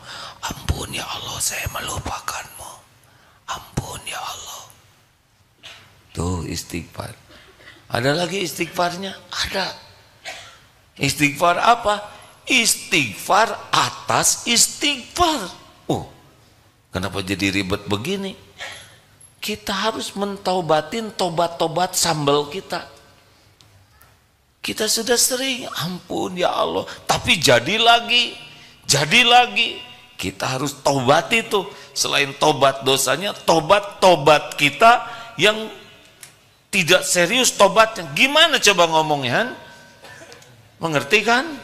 Ampun ya Allah, saya melupakanmu. Ampun ya Allah. Tuh istighfar. Ada lagi istighfarnya? Ada. Istighfar apa? Istighfar atas istighfar. Kenapa jadi ribet begini? Kita harus mentaubatin tobat-tobat sambal kita. Kita sudah sering, ampun ya Allah, tapi jadi lagi. Kita harus tobat itu. Selain tobat dosanya, tobat kita yang tidak serius tobatnya. Gimana coba ngomongnya? Mengerti kan?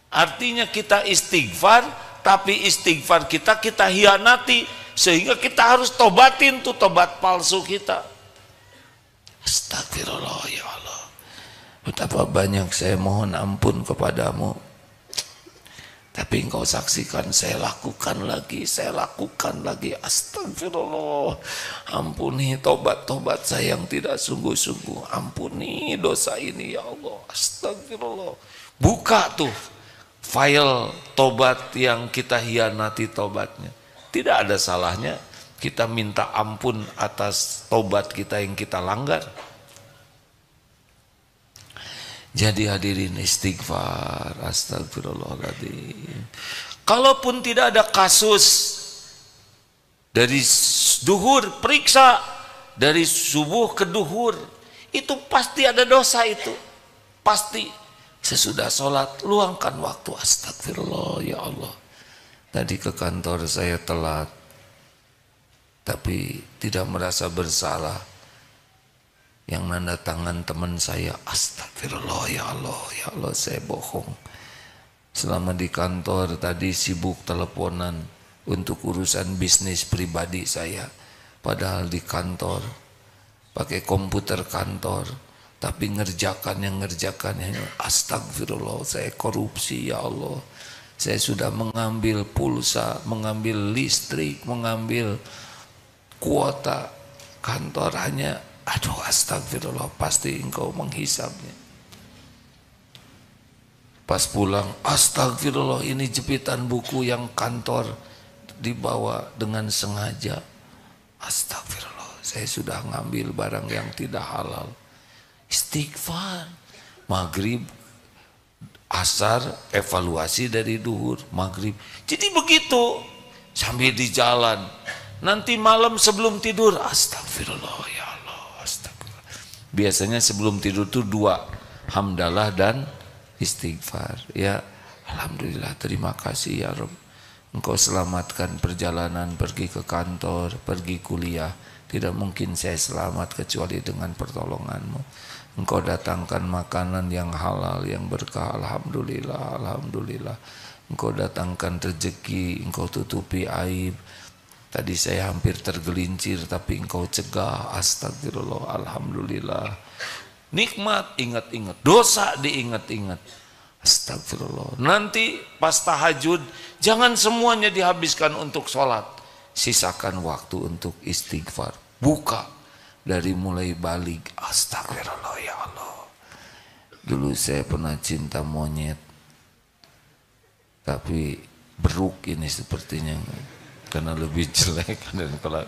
Artinya kita istighfar, tapi istighfar kita hianati, sehingga kita harus tobatin tuh tobat palsu kita. Astagfirullah ya Allah, betapa banyak saya mohon ampun kepadamu, tapi engkau saksikan saya lakukan lagi. Astagfirullah, ampuni tobat-tobat saya yang tidak sungguh-sungguh. Ampuni dosa ini ya Allah. Astagfirullah. Buka tuh file tobat yang kita hianati tobatnya. Tidak ada salahnya kita minta ampun atas tobat kita yang kita langgar. Jadi hadirin, istighfar. Astagfirullahaladzim. Kalaupun tidak ada kasus, dari duhur periksa, dari subuh ke duhur, itu pasti ada dosa itu. Pasti. Sesudah sholat, luangkan waktu. Astagfirullah ya Allah, tadi ke kantor saya telat, tapi tidak merasa bersalah. Yang nanda tangan teman saya. Astagfirullah ya Allah, saya bohong. Selama di kantor tadi sibuk teleponan untuk urusan bisnis pribadi saya. Padahal di kantor pakai komputer kantor, tapi ngerjakan yang astagfirullah, saya korupsi ya Allah. Saya sudah mengambil pulsa, mengambil listrik, mengambil kuota kantor hanya, aduh astagfirullah, pasti engkau menghisapnya. Pas pulang, astagfirullah, ini jepitan buku yang kantor dibawa dengan sengaja. Astagfirullah, saya sudah ngambil barang yang tidak halal. Istighfar. Maghrib, asar, evaluasi dari duhur, maghrib. Jadi begitu sambil di jalan. Nanti malam sebelum tidur, astagfirullah ya Allah, astagfirullah. Biasanya sebelum tidur tuh 2, hamdalah dan istighfar. Ya alhamdulillah, terima kasih ya Rabb, engkau selamatkan perjalanan pergi ke kantor, pergi kuliah. Tidak mungkin saya selamat kecuali dengan pertolonganmu. Engkau datangkan makanan yang halal, yang berkah, alhamdulillah, alhamdulillah. Engkau datangkan rezeki, engkau tutupi aib. Tadi saya hampir tergelincir tapi engkau cegah, astagfirullah, alhamdulillah. Nikmat ingat-ingat, dosa diingat-ingat, astagfirullah. Nanti pas tahajud jangan semuanya dihabiskan untuk sholat, sisakan waktu untuk istighfar. Buka dari mulai balik, astagfirullah ya Allah. Dulu saya pernah cinta monyet, tapi beruk ini sepertinya karena lebih jelek dan kalau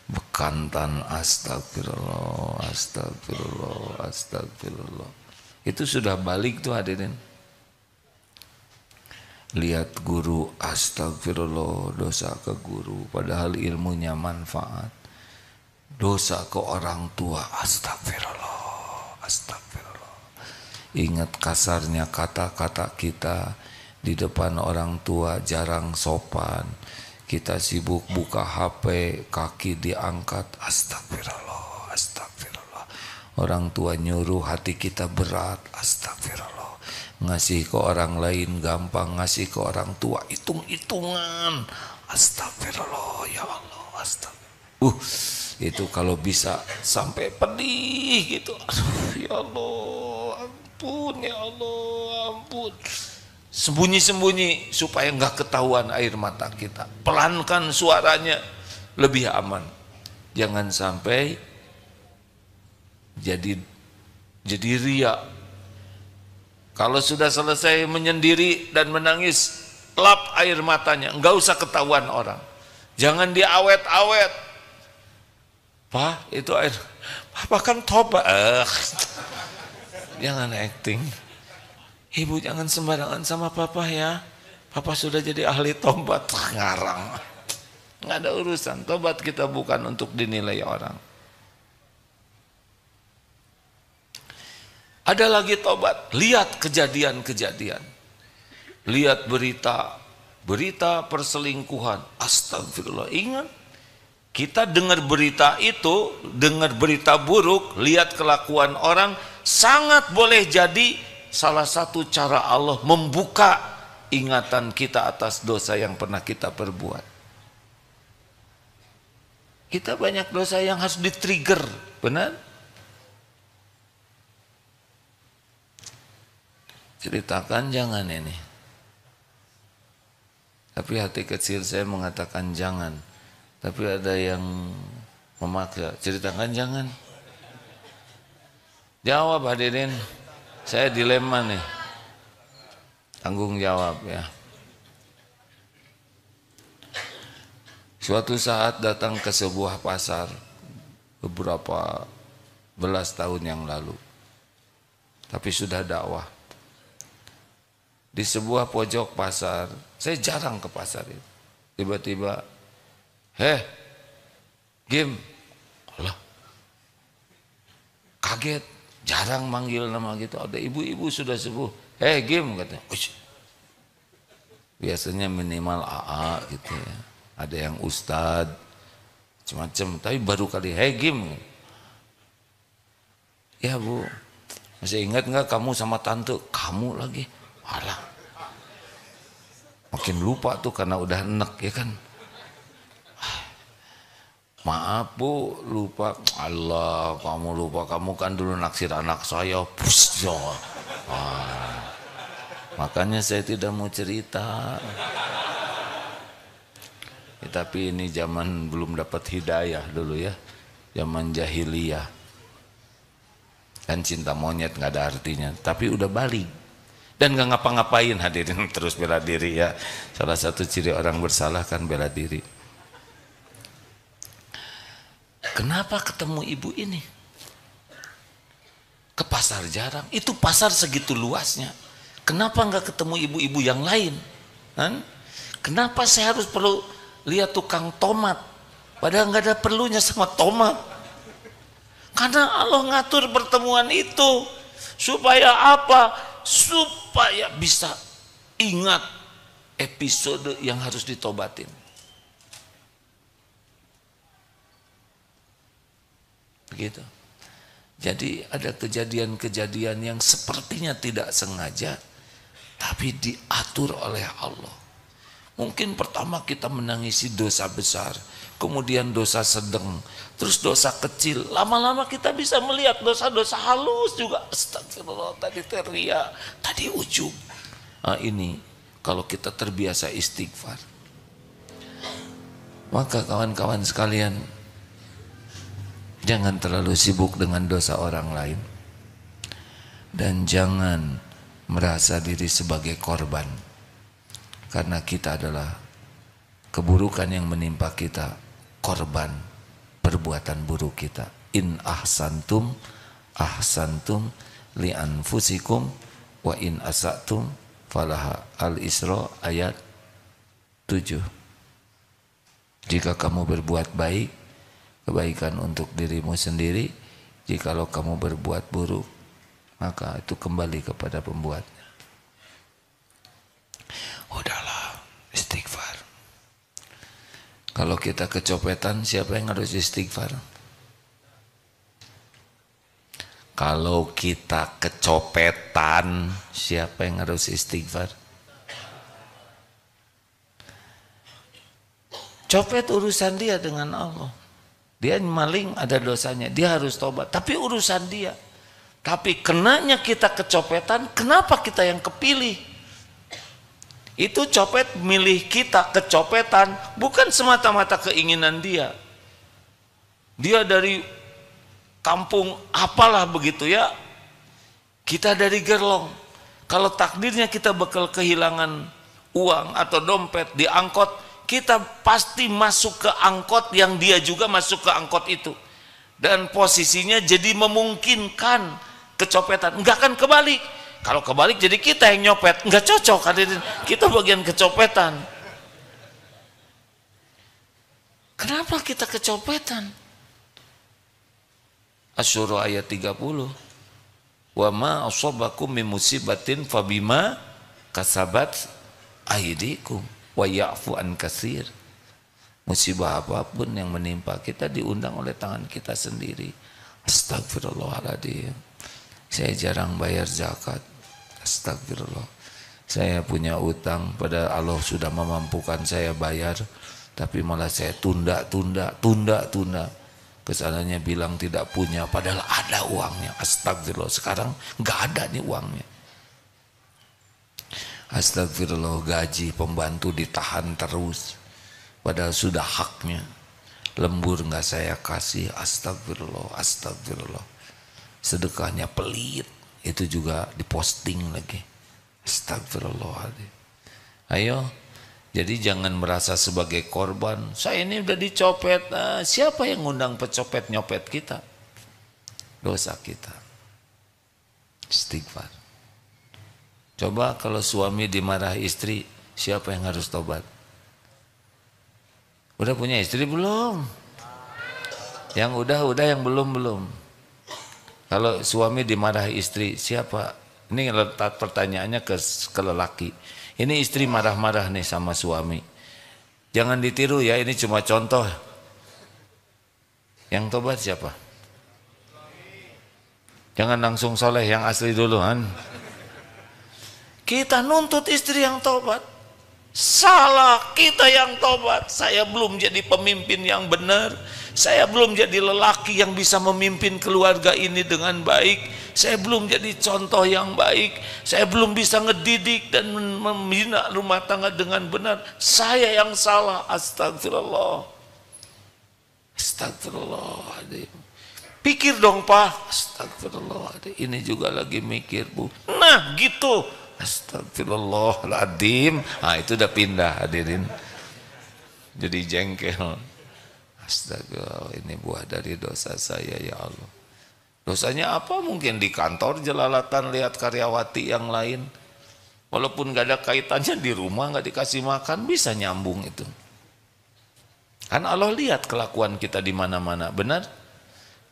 bekantan, astagfirullah, astagfirullah, astagfirullah. Itu sudah balik tuh hadirin. Lihat guru, astagfirullah, dosa ke guru padahal ilmunya manfaat. Dosa ke orang tua, astagfirullah, astagfirullah. Ingat kasarnya kata-kata kita di depan orang tua, jarang sopan. Kita sibuk buka HP, kaki diangkat, astagfirullah, astagfirullah. Orang tua nyuruh, hati kita berat, astagfirullah. Ngasih ke orang lain gampang, ngasih ke orang tua hitung-hitungan, astagfirullah ya Allah, astagfirullah. Itu kalau bisa sampai pedih gitu, aduh ya Allah, ampun ya Allah, ampun. Sembunyi-sembunyi supaya nggak ketahuan air mata kita. Pelankan suaranya, lebih aman. Jangan sampai jadi riya. Kalau sudah selesai menyendiri dan menangis, lap air matanya, nggak usah ketahuan orang. Jangan diawet-awet. Pak, itu air, Papa kan tobat. Jangan acting. Ibu jangan sembarangan sama papa ya. Papa sudah jadi ahli tobat. Ngarang. Nggak ada urusan. Tobat kita bukan untuk dinilai orang. Ada lagi tobat. Lihat kejadian-kejadian. Lihat berita perselingkuhan. Astagfirullah. Ingat. Kita dengar berita itu, dengar berita buruk, lihat kelakuan orang, sangat boleh jadi salah satu cara Allah membuka ingatan kita atas dosa yang pernah kita perbuat. Kita banyak dosa yang harus di-trigger, benar? Ceritakan jangan ini. Tapi hati kecil saya mengatakan jangan. Tapi ada yang memaksa, ceritakan jangan. Jawab hadirin. Saya dilema nih, tanggung jawab ya. Suatu saat datang ke sebuah pasar beberapa belas tahun yang lalu, tapi sudah dakwah. Di sebuah pojok pasar, saya jarang ke pasar itu. Tiba-tiba, Gim, Allah, kaget. Jarang manggil nama gitu. Ada ibu-ibu sudah sepuh. Gim katanya. Ush. Biasanya minimal AA gitu ya. Ada yang ustad, macam-macam. Tapi baru kali Gim. Ya Bu, masih ingat nggak kamu sama tante? Kamu lagi. Alah. Makin lupa tuh karena udah enek ya kan. Maaf bu, lupa. Allah, kamu lupa, kamu kan dulu naksir anak saya. Makanya saya tidak mau cerita. Ya, tapi ini zaman belum dapat hidayah dulu ya, zaman jahiliyah. Kan cinta monyet nggak ada artinya, tapi udah balik dan nggak ngapa-ngapain, hadirin terus bela diri ya. Salah satu ciri orang bersalah kan bela diri. Kenapa ketemu ibu ini? Ke pasar jarang, itu pasar segitu luasnya. Kenapa nggak ketemu ibu-ibu yang lain? Kenapa saya harus perlu lihat tukang tomat? Padahal nggak ada perlunya sama tomat. Karena Allah ngatur pertemuan itu supaya apa? Supaya bisa ingat episode yang harus ditobatin. Begitu. Jadi ada kejadian-kejadian yang sepertinya tidak sengaja, tapi diatur oleh Allah. Mungkin pertama kita menangisi dosa besar, kemudian dosa sedang, terus dosa kecil. Lama-lama kita bisa melihat dosa-dosa halus juga. Astagfirullah, tadi teriak, tadi ujub. Nah, ini kalau kita terbiasa istighfar. Maka kawan-kawan sekalian, jangan terlalu sibuk dengan dosa orang lain. Dan jangan merasa diri sebagai korban. Karena kita adalah keburukan yang menimpa kita, korban perbuatan buruk kita. In ahsantum ahsantum li anfusikum wa in asatum falaha. Al-Isra ayat 7. Jika kamu berbuat baik, kebaikan untuk dirimu sendiri. Jikalau kamu berbuat buruk, maka itu kembali kepada pembuatnya. Udahlah, istighfar. Kalau kita kecopetan, siapa yang harus istighfar? Kalau kita kecopetan, siapa yang harus istighfar? Copet urusan dia dengan Allah. Dia maling, ada dosanya, dia harus tobat. Tapi urusan dia. Tapi kenanya kita kecopetan, kenapa kita yang kepilih? Itu copet milih kita kecopetan, bukan semata-mata keinginan dia. Dia dari kampung apalah begitu ya. Kita dari Gerlong. Kalau takdirnya kita bakal kehilangan uang atau dompet di angkot, kita pasti masuk ke angkot yang dia juga masuk ke angkot itu. Dan posisinya jadi memungkinkan kecopetan. Enggak akan kebalik. Kalau kebalik jadi kita yang nyopet, enggak cocok, hadirin. Kita bagian kecopetan. Kenapa kita kecopetan? Asy-Syura ayat 30. Wa ma asabakum min musibatin fabima kasabat aydikum wa ya'fu an katsir. Musibah apapun yang menimpa kita diundang oleh tangan kita sendiri. Astagfirullahaladzim. Saya jarang bayar zakat. Astagfirullah. Saya punya utang, pada Allah sudah memampukan saya bayar, tapi malah saya tunda. Kesananya bilang tidak punya, padahal ada uangnya. Astagfirullah. Sekarang nggak ada nih uangnya. Astagfirullah, gaji pembantu ditahan terus, padahal sudah haknya. Lembur nggak saya kasih. Astagfirullah. Sedekahnya pelit, itu juga diposting lagi. Astagfirullahaladzim. Ayo, jadi jangan merasa sebagai korban. Saya ini udah dicopet. Siapa yang ngundang pecopet nyopet kita? Dosa kita. Istighfar. Coba kalau suami dimarahi istri, siapa yang harus tobat? Udah punya istri belum? Yang udah, yang belum. Kalau suami dimarahi istri, siapa? Ini letak pertanyaannya ke lelaki. Ini istri marah-marah nih sama suami. Jangan ditiru ya, ini cuma contoh. Yang tobat siapa? Jangan langsung soleh, yang asli dulu kan. Kita nuntut istri yang tobat. Salah, kita yang tobat. Saya belum jadi pemimpin yang benar, saya belum jadi lelaki yang bisa memimpin keluarga ini dengan baik, saya belum jadi contoh yang baik, saya belum bisa ngedidik dan membina rumah tangga dengan benar. Saya yang salah. Astagfirullah, astagfirullahaladzim. Pikir dong Pak. Astagfirullahaladzim, ini juga lagi mikir Bu. Nah gitu. Astagfirullahaladzim. Nah itu udah pindah hadirin, jadi jengkel. Astagfirullah, ini buah dari dosa saya ya Allah. Dosanya apa? Mungkin di kantor jelalatan lihat karyawati yang lain, walaupun gak ada kaitannya, di rumah gak dikasih makan, bisa nyambung itu. Kan Allah lihat kelakuan kita di mana-mana, benar?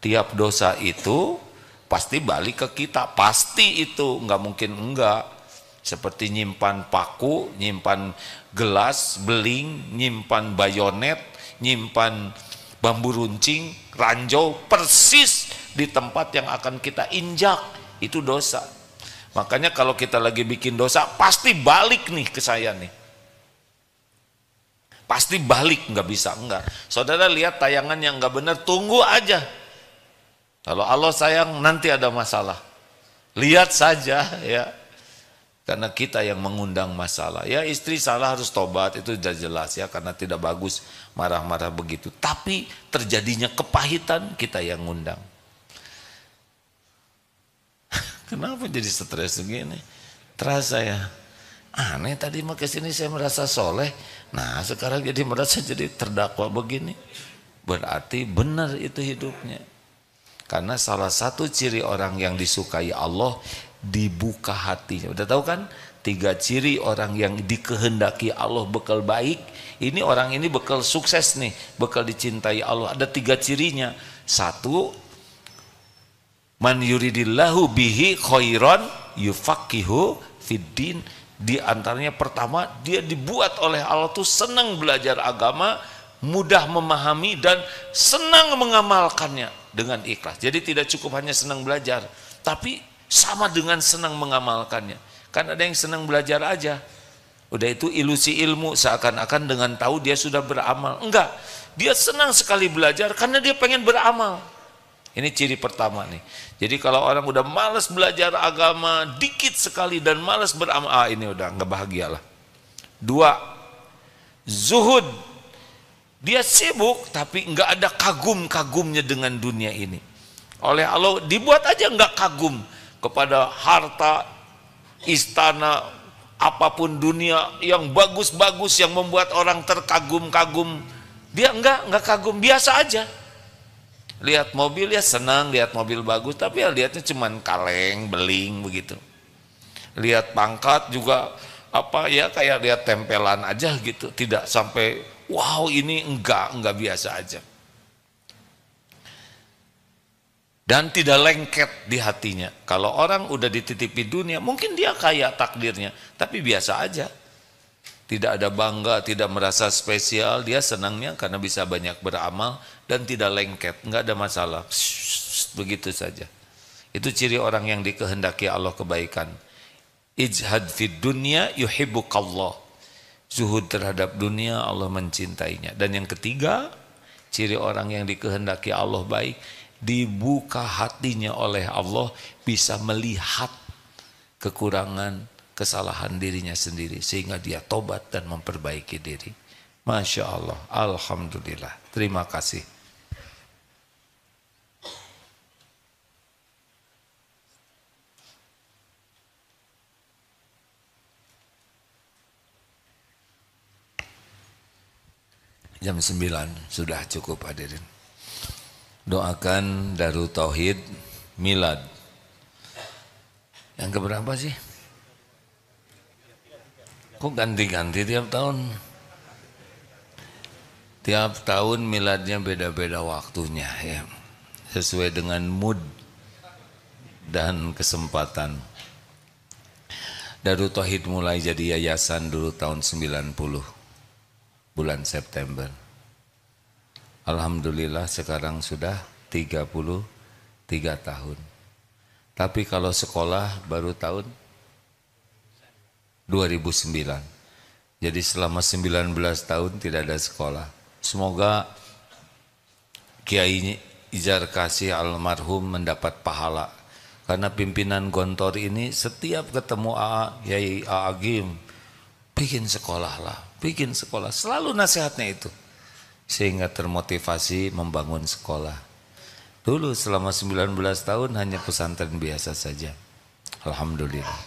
Tiap dosa itu pasti balik ke kita, pasti itu, nggak mungkin enggak. Seperti nyimpan paku, nyimpan gelas, beling, nyimpan bayonet, nyimpan bambu runcing, ranjau, persis di tempat yang akan kita injak, itu dosa. Makanya kalau kita lagi bikin dosa, pasti balik nih ke saya nih. Pasti balik, nggak bisa enggak. Saudara lihat tayangan yang nggak benar, tunggu aja. Kalau Allah sayang, nanti ada masalah. Lihat saja ya. Karena kita yang mengundang masalah. Ya istri salah harus tobat, itu sudah jelas ya, karena tidak bagus marah-marah begitu. Tapi terjadinya kepahitan, kita yang ngundang. Kenapa jadi stres begini? Terasa ya, aneh, tadi mah kesini saya merasa soleh, nah sekarang jadi merasa jadi terdakwa begini. Berarti benar itu hidupnya. Karena salah satu ciri orang yang disukai Allah, dibuka hatinya. Udah tahu kan 3 ciri orang yang dikehendaki Allah bekal baik. Ini orang ini bekal sukses nih, bekal dicintai Allah. Ada 3 cirinya. 1, man yuridillahu bihi khairan yufaqihu fiddin. Di antaranya pertama, dia dibuat oleh Allah tuh senang belajar agama, mudah memahami dan senang mengamalkannya dengan ikhlas. Jadi tidak cukup hanya senang belajar, tapi sama dengan senang mengamalkannya. Kan ada yang senang belajar aja, udah itu ilusi ilmu, seakan-akan dengan tahu dia sudah beramal. Enggak, dia senang sekali belajar karena dia pengen beramal. Ini ciri pertama nih. Jadi kalau orang udah malas belajar agama dikit sekali dan malas beramal, ini udah nggak bahagia lah. 2, zuhud. Dia sibuk tapi nggak ada kagum-kagumnya dengan dunia ini. Oleh Allah dibuat aja nggak kagum kepada harta, istana, apapun dunia yang bagus-bagus yang membuat orang terkagum-kagum. Dia enggak kagum, biasa aja. Lihat mobil ya senang, lihat mobil bagus, tapi ya lihatnya cuman kaleng, beling begitu. Lihat pangkat juga apa ya, kayak lihat tempelan aja gitu, tidak sampai wow ini, enggak biasa aja. Dan tidak lengket di hatinya. Kalau orang udah dititipi dunia, mungkin dia kaya takdirnya, tapi biasa aja. Tidak ada bangga, tidak merasa spesial, dia senangnya karena bisa banyak beramal dan tidak lengket, nggak ada masalah. Begitu saja. Itu ciri orang yang dikehendaki Allah kebaikan. Ijhad fid dunya yuhibbukallah. Zuhud terhadap dunia, Allah mencintainya. Dan yang ketiga, ciri orang yang dikehendaki Allah baik, dibuka hatinya oleh Allah, bisa melihat kekurangan, kesalahan dirinya sendiri, sehingga dia tobat dan memperbaiki diri. Masya Allah, alhamdulillah, terima kasih. Jam 9 sudah cukup hadirin. Doakan Darut Tauhid Milad. Yang keberapa sih? Kok ganti-ganti tiap tahun? Tiap tahun miladnya beda-beda waktunya ya. Sesuai dengan mood dan kesempatan. Darut Tauhid mulai jadi yayasan dulu tahun 90, bulan September. Alhamdulillah sekarang sudah 33 tahun. Tapi kalau sekolah baru tahun 2009. Jadi selama 19 tahun tidak ada sekolah. Semoga Kiai Izar Kasih almarhum mendapat pahala. Karena pimpinan Gontor ini setiap ketemu Kiai Agim, bikin sekolah lah, bikin sekolah. Selalu nasihatnya itu. Sehingga termotivasi membangun sekolah. Dulu selama 19 tahun hanya pesantren biasa saja. Alhamdulillah.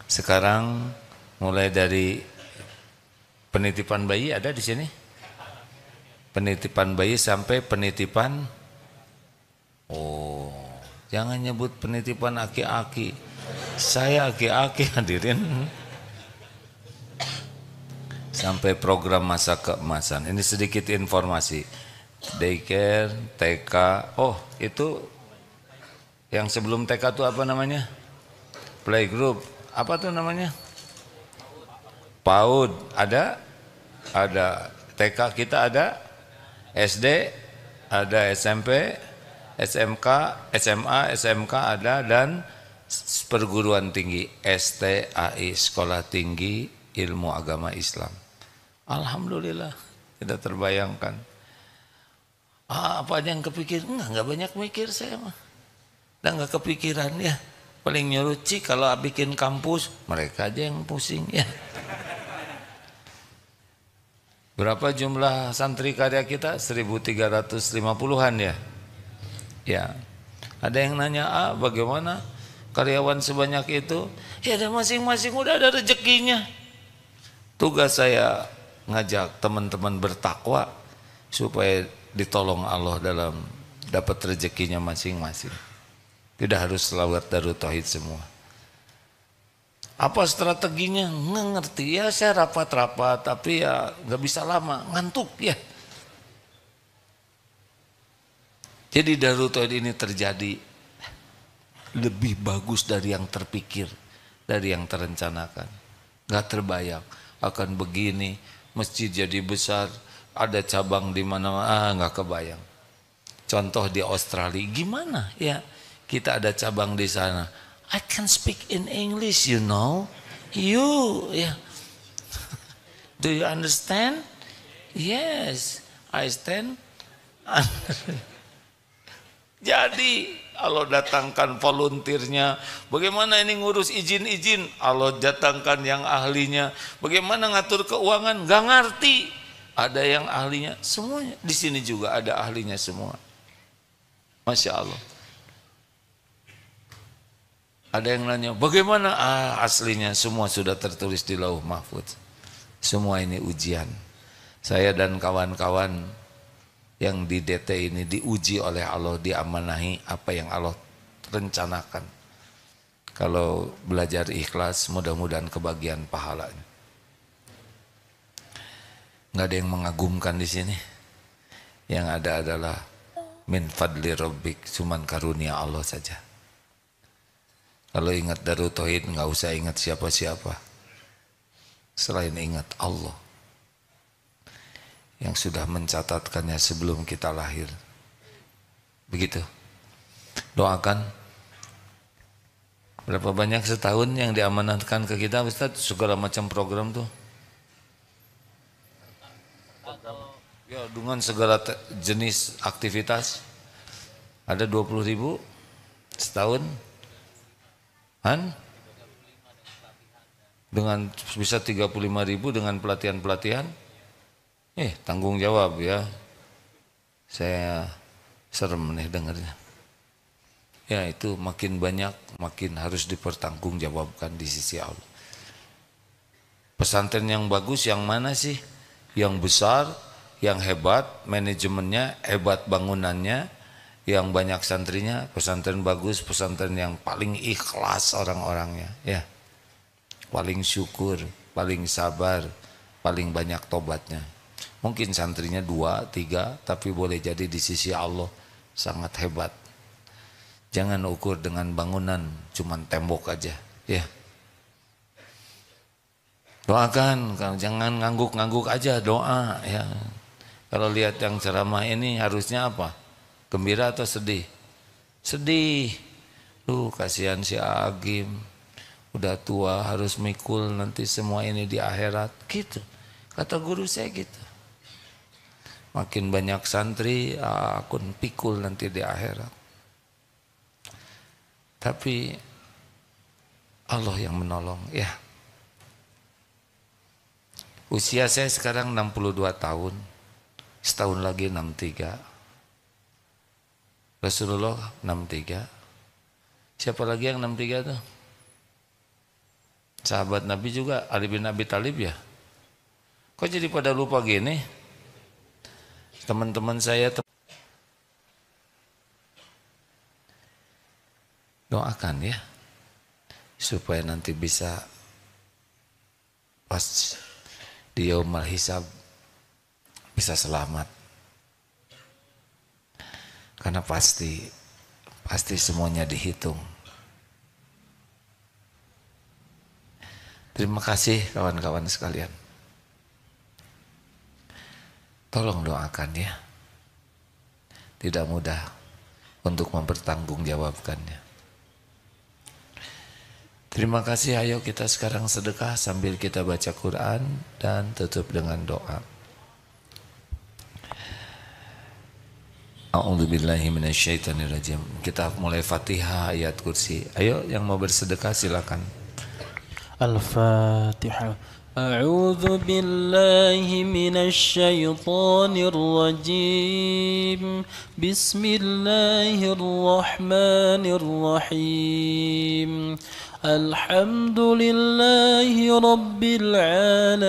Sekarang mulai dari penitipan bayi ada di sini. Penitipan bayi sampai penitipan, oh, jangan nyebut penitipan aki-aki. Saya aki-aki hadirin. Sampai program masa keemasan. Ini sedikit informasi. Daycare, TK. Oh, itu yang sebelum TK itu apa namanya? Playgroup. Apa tuh namanya? PAUD. Ada? Ada. TK kita ada. SD ada, SMP, SMK, SMA, SMK ada, dan perguruan tinggi STAI, Sekolah Tinggi Ilmu Agama Islam. Alhamdulillah, tidak terbayangkan. Apa aja yang kepikir? Enggak banyak mikir saya mah. Dan enggak kepikiran ya. Paling nyuruh Cik kalau bikin kampus, mereka aja yang pusing ya. Berapa jumlah santri karya kita? 1350-an ya. Ya. Ada yang nanya, bagaimana karyawan sebanyak itu? Ya ada masing-masing udah ada rezekinya. Tugas saya ngajak teman-teman bertakwa supaya ditolong Allah dalam dapat rezekinya masing-masing. Tidak harus selawat darut tauhid semua. Apa strateginya? Nggak ngerti ya, saya rapat-rapat tapi ya nggak bisa lama, ngantuk ya. Jadi darut tauhid ini terjadi lebih bagus dari yang terpikir, dari yang terencanakan. Nggak terbayang akan begini, masjid jadi besar, ada cabang di mana, nggak kebayang. Contoh di Australia, gimana ya? Kita ada cabang di sana. I can speak in English, you know. You, yeah. Do you understand? Yes, I stand. Jadi, Allah datangkan volunteernya. Bagaimana ini ngurus izin-izin? Allah datangkan yang ahlinya. Bagaimana ngatur keuangan? Gak ngerti. Ada yang ahlinya. Semuanya. Di sini juga ada ahlinya semua. Masya Allah. Ada yang nanya, bagaimana? Aslinya semua sudah tertulis di Lauh Mahfudz. Semua ini ujian. Saya dan kawan-kawan yang di DT ini diuji oleh Allah, diamanahi apa yang Allah rencanakan. Kalau belajar ikhlas, mudah-mudahan kebagian pahalanya. Nggak ada yang mengagumkan di sini. Yang ada adalah min fadli rabbik, cuman karunia Allah saja. Kalau ingat darut tauhid nggak usah ingat siapa-siapa selain ingat Allah yang sudah mencatatkannya sebelum kita lahir. Begitu. Doakan. Berapa banyak setahun yang diamanatkan ke kita Ustaz, segala macam program tuh. Ya, dengan segala jenis aktivitas ada 20.000 setahun. Dengan bisa 35.000 dengan pelatihan-pelatihan. Tanggung jawab ya. Saya serem nih dengarnya. Ya itu makin banyak, makin harus dipertanggungjawabkan di sisi Allah. Pesantren yang bagus yang mana sih? Yang besar, yang hebat, manajemennya, hebat bangunannya, yang banyak santrinya. Pesantren bagus, pesantren yang paling ikhlas orang-orangnya ya, paling syukur, paling sabar, paling banyak tobatnya. Mungkin santrinya 2, 3, tapi boleh jadi di sisi Allah sangat hebat. Jangan ukur dengan bangunan, cuman tembok aja ya. Doakan, jangan ngangguk-ngangguk aja, doa ya. Kalau lihat yang ceramah ini harusnya apa? Gembira atau sedih? Sedih. Kasihan si Agim. udah tua harus mikul nanti semua ini di akhirat gitu. Kata guru saya gitu. Makin banyak santri akun pikul nanti di akhirat. Tapi Allah yang menolong ya. Usia saya sekarang 62 tahun. Setahun lagi 63. Rasulullah 63. Siapa lagi yang 63 tuh? Sahabat Nabi juga Ali bin Abi Thalib ya. Kok jadi pada lupa gini? Teman-teman saya doakan ya supaya nanti bisa pas di yaumul hisab bisa selamat. Karena pasti semuanya dihitung. Terima kasih kawan-kawan sekalian. Tolong doakan ya. Tidak mudah untuk mempertanggungjawabkannya. Terima kasih, ayo kita sekarang sedekah sambil kita baca Quran dan tutup dengan doa. A'udzubillahi minasyaitonirrajim. Kita mulai Fatihah ayat kursi. Ayo yang mau bersedekah silakan. Al-Fatihah. A'udzu billahi minasyaitonir rajim. Bismillahirrahmanirrahim. Alhamdulillahi rabbil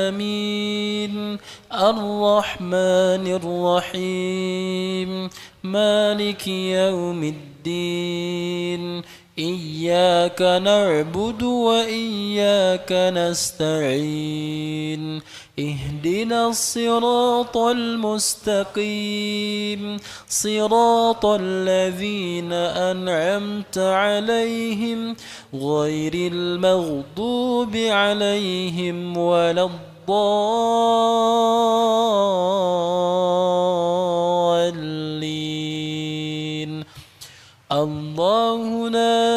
alamin. Ar-Rahmanir Rahim. Maliki yaumiddin. Iyyaka na'budu wa iyyaka nasta'in. Ihdinas siratal mustaqim. Siratal ladzina an'amta 'alaihim ghairil maghdubi 'alaihim waladdallin. Allahu la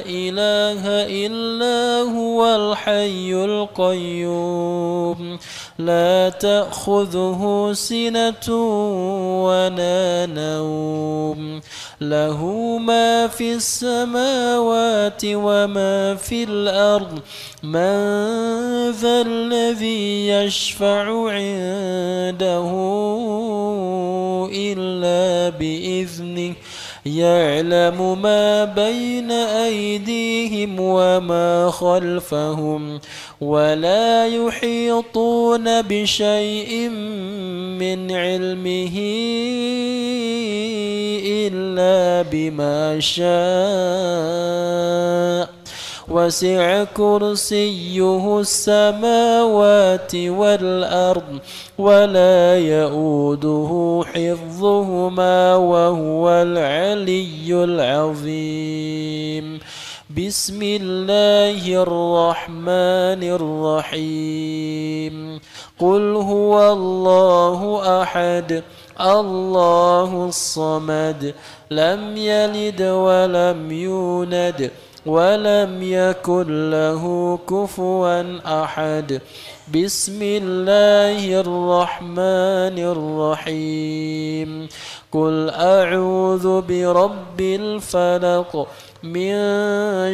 ilaha illa huwal hayyul qayyum. La ta'khudhuhu sinatun wa la nawm. Lahu ma fis samawati wa ma fil ard. Man dhal ladhi yashfa'u 'indahu illa bi'idhnihi. يعلم ما بين أيديهم وما خلفهم ولا يحيطون بشيء من علمه إلا بما شاء وسع كرسيه السماوات والأرض ولا يؤوده حفظهما وهو العلي العظيم. بسم الله الرحمن الرحيم. قل هو الله أحد الله الصمد لم يلد ولم يولد ولم يكن له كفوا أحد. بسم الله الرحمن الرحيم. قل أعوذ برب الفلق من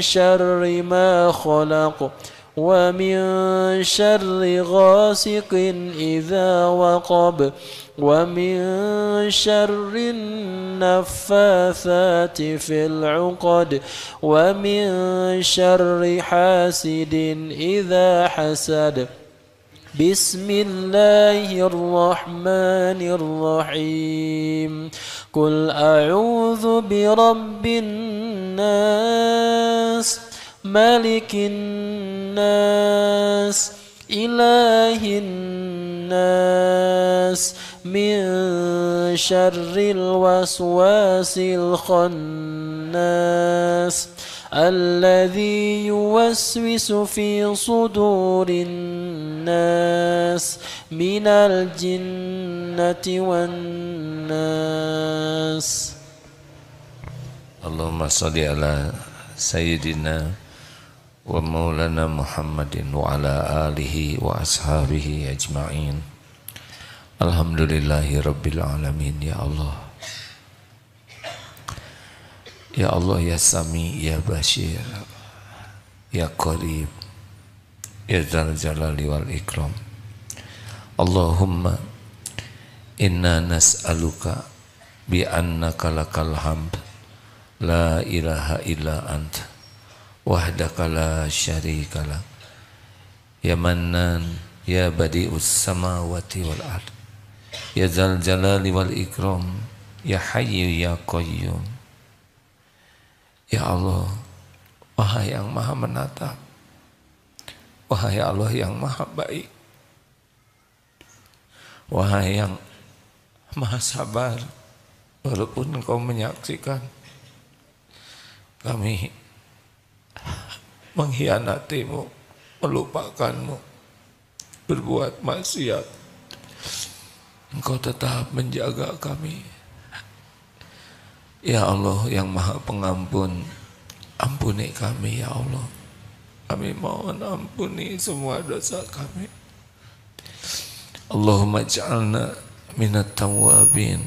شر ما خلق ومن شر غاسق إذا وقب ومن شر النفاثات في العقد ومن شر حاسد إذا حسد. بسم الله الرحمن الرحيم. قل أعوذ برب الناس ملك الناس إله الناس من شر الوسواس الخناس الذي يوسوس في صدور الناس من الجنة والناس. Allahumma sholli ala Sayyidina wa maulana Muhammadin wa ala alihi wa ashabihi ajma'in. Alhamdulillahi rabbil alamin. Ya Allah, ya Allah, ya Sami, ya Bashir, ya Qarib, ya Dzal Jalali wal Ikram. Allahumma inna nas'aluka bi annaka lakal hamd la ilaha illa anta wahdaka la syarika lak ya mannan ya badi'us samawati wal ard ya Dzal Jalali wal Ikram ya Hayyu ya Qayyum. Ya Allah, wahai yang maha menatap, wahai Allah yang maha baik, wahai yang maha sabar, walaupun Engkau menyaksikan kami mengkhianatimu, melupakanmu, berbuat maksiat, Engkau tetap menjaga kami. Ya Allah yang maha pengampun, ampuni kami ya Allah. Kami mohon ampuni semua dosa kami. Allahumma ja'alna minat tawabin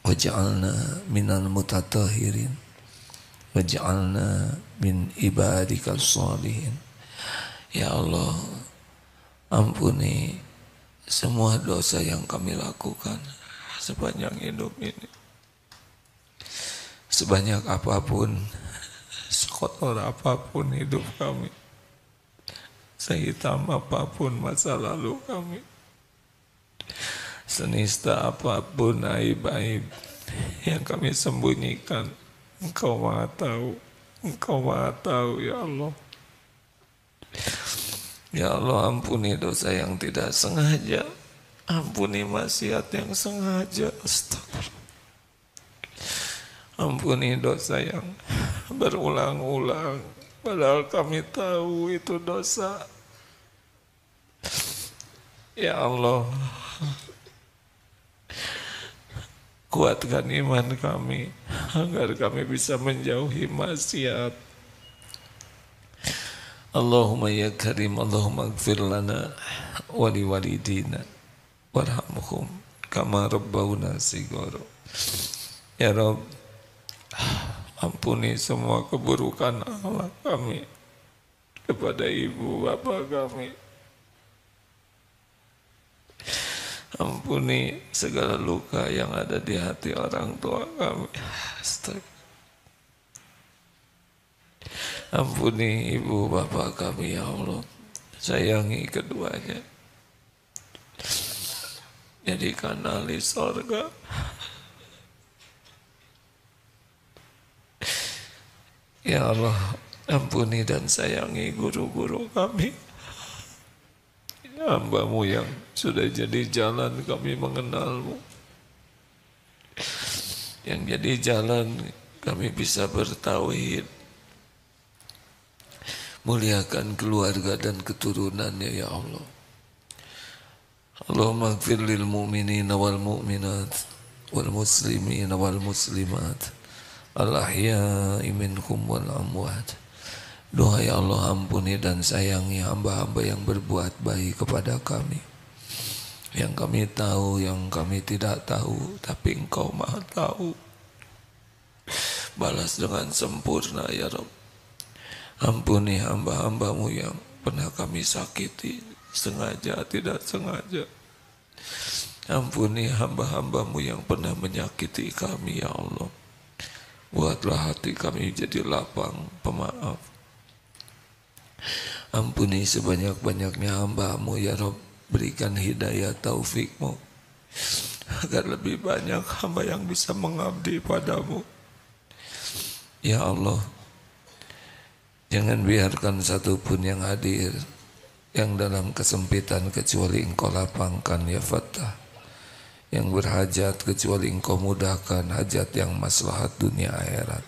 waj'alna minal mutatahirin waj'alna min ibadikal sholihin. Ya Allah, ampuni semua dosa yang kami lakukan sepanjang hidup ini. Sebanyak apapun, sekotor apapun hidup kami, sehitam apapun masa lalu kami, senista apapun aib-aib yang kami sembunyikan, Engkau Maha tahu, Engkau Maha tahu ya Allah. Ya Allah, ampuni dosa yang tidak sengaja, ampuni maksiat yang sengaja. Astagfirullah. Ampuni dosa yang berulang-ulang, padahal kami tahu itu dosa. Ya Allah, kuatkan iman kami agar kami bisa menjauhi maksiat. Allahumma ya Karim, Allahumma ighfir lana wa liwalidina warhamhum kama rabbawna shighara. Ya Rabb, ampuni semua keburukan akhlak kami kepada ibu bapa kami. Ampuni segala luka yang ada di hati orang tua kami. Ampuni ibu bapa kami ya Allah. Sayangi keduanya, jadikan ahli surga. Ya Allah, ampuni dan sayangi guru-guru kami, hamba-Mu yang sudah jadi jalan kami mengenal-Mu, yang jadi jalan kami bisa bertauhid, muliakan keluarga dan keturunannya ya Allah. Allahumma ighfir lil mu'minina wal mu'minat wal muslimina wal muslimat al-ahya'i minhum wal amwat. Doa ya Allah, ampuni dan sayangi hamba-hamba yang berbuat baik kepada kami, yang kami tahu, yang kami tidak tahu, tapi Engkau Maha tahu. Balas dengan sempurna ya Rabb. Ampuni hamba-hamba-Mu yang pernah kami sakiti, sengaja tidak sengaja. Ampuni hamba-hamba-Mu yang pernah menyakiti kami ya Allah. Buatlah hati kami jadi lapang pemaaf. Ampuni sebanyak-banyaknya hamba-Mu ya Rabb. Berikan hidayah taufik-Mu agar lebih banyak hamba yang bisa mengabdi padamu. Ya Allah, jangan biarkan satupun yang hadir yang dalam kesempitan kecuali Engkau lapangkan ya Fattah, yang berhajat kecuali Engkau mudahkan hajat yang maslahat dunia akhirat.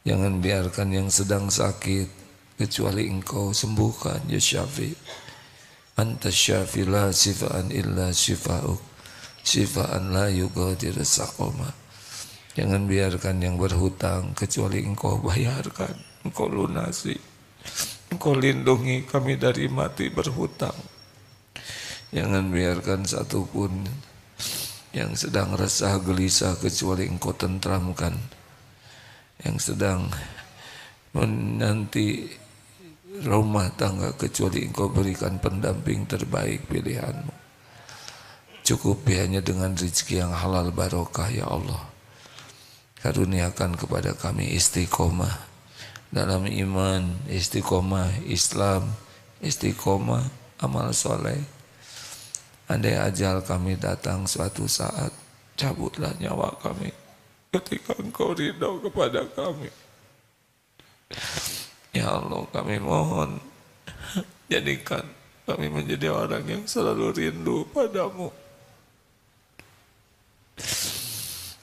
Jangan biarkan yang sedang sakit kecuali Engkau sembuhkan ya Syafi. Anta syafi la sifaan illa syifa'uk, syifaan la yughadiru saqama. Jangan biarkan yang berhutang kecuali Engkau bayarkan, Engkau lunasi, Engkau lindungi kami dari mati berhutang. Jangan biarkan satupun yang sedang resah gelisah kecuali Engkau tentramkan, yang sedang menanti rumah tangga kecuali Engkau berikan pendamping terbaik pilihanmu. Cukupi hanya dengan rezeki yang halal barokah ya Allah. Karuniakan kepada kami istiqomah dalam iman, istiqomah Islam, istiqomah amal soleh. Andai ajal kami datang suatu saat, cabutlah nyawa kami ketika Engkau ridho kepada kami. Ya Allah, kami mohon jadikan kami menjadi orang yang selalu rindu padamu.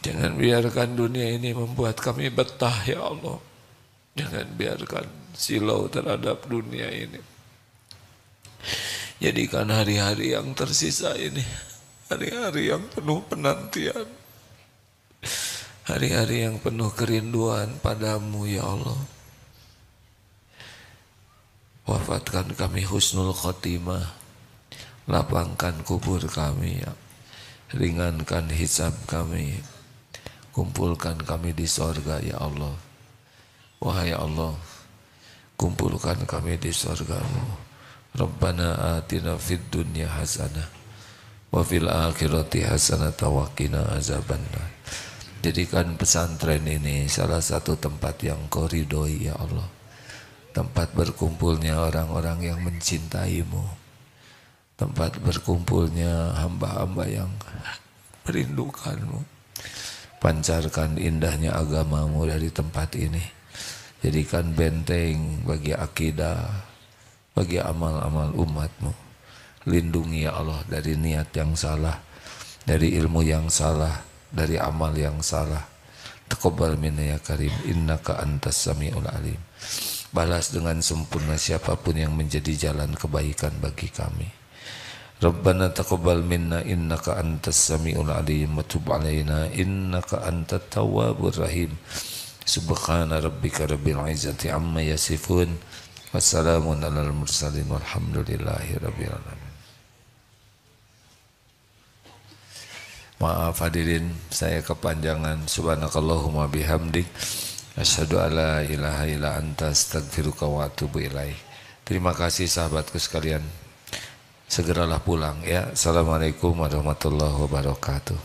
Jangan biarkan dunia ini membuat kami betah ya Allah. Jangan biarkan silau terhadap dunia ini. Jadikan hari-hari yang tersisa ini hari-hari yang penuh penantian, hari-hari yang penuh kerinduan padamu ya Allah. Wafatkan kami husnul khotimah, lapangkan kubur kami ya, ringankan hisab kami, kumpulkan kami di sorga ya Allah. Wahai Allah, kumpulkan kami di sorgamu. Rabbana atina fid dunya hasanah wa fil akhirati hasanah wa qina azabannar. Jadikan pesantren ini salah satu tempat yang Kau ridhoi ya Allah, tempat berkumpulnya orang-orang yang mencintaimu, tempat berkumpulnya hamba-hamba yang merindukanmu. Pancarkan indahnya agamamu dari tempat ini, jadikan benteng bagi akidah, bagi amal-amal umatmu. Lindungi ya Allah dari niat yang salah, dari ilmu yang salah, dari amal yang salah. Taqabbal minna ya karim, innaka antas samiul alim. Balas dengan sempurna siapapun yang menjadi jalan kebaikan bagi kami. Rabbana taqabbal minna innaka antas samiul alim wa tub alaina innaka antat tawwabur rahim. Subhana rabbika rabbil izzati amma yasifun. Wassalamun alal mursalin walhamdulillahi rabbil alamin. Maaf hadirin, saya kepanjangan. Subhanakallahumma bihamdik, asyhadu alla ilaha illa anta astaghfiruka wa atubu ilaik. Terima kasih sahabatku sekalian. Segeralah pulang ya. Assalamualaikum warahmatullahi wabarakatuh.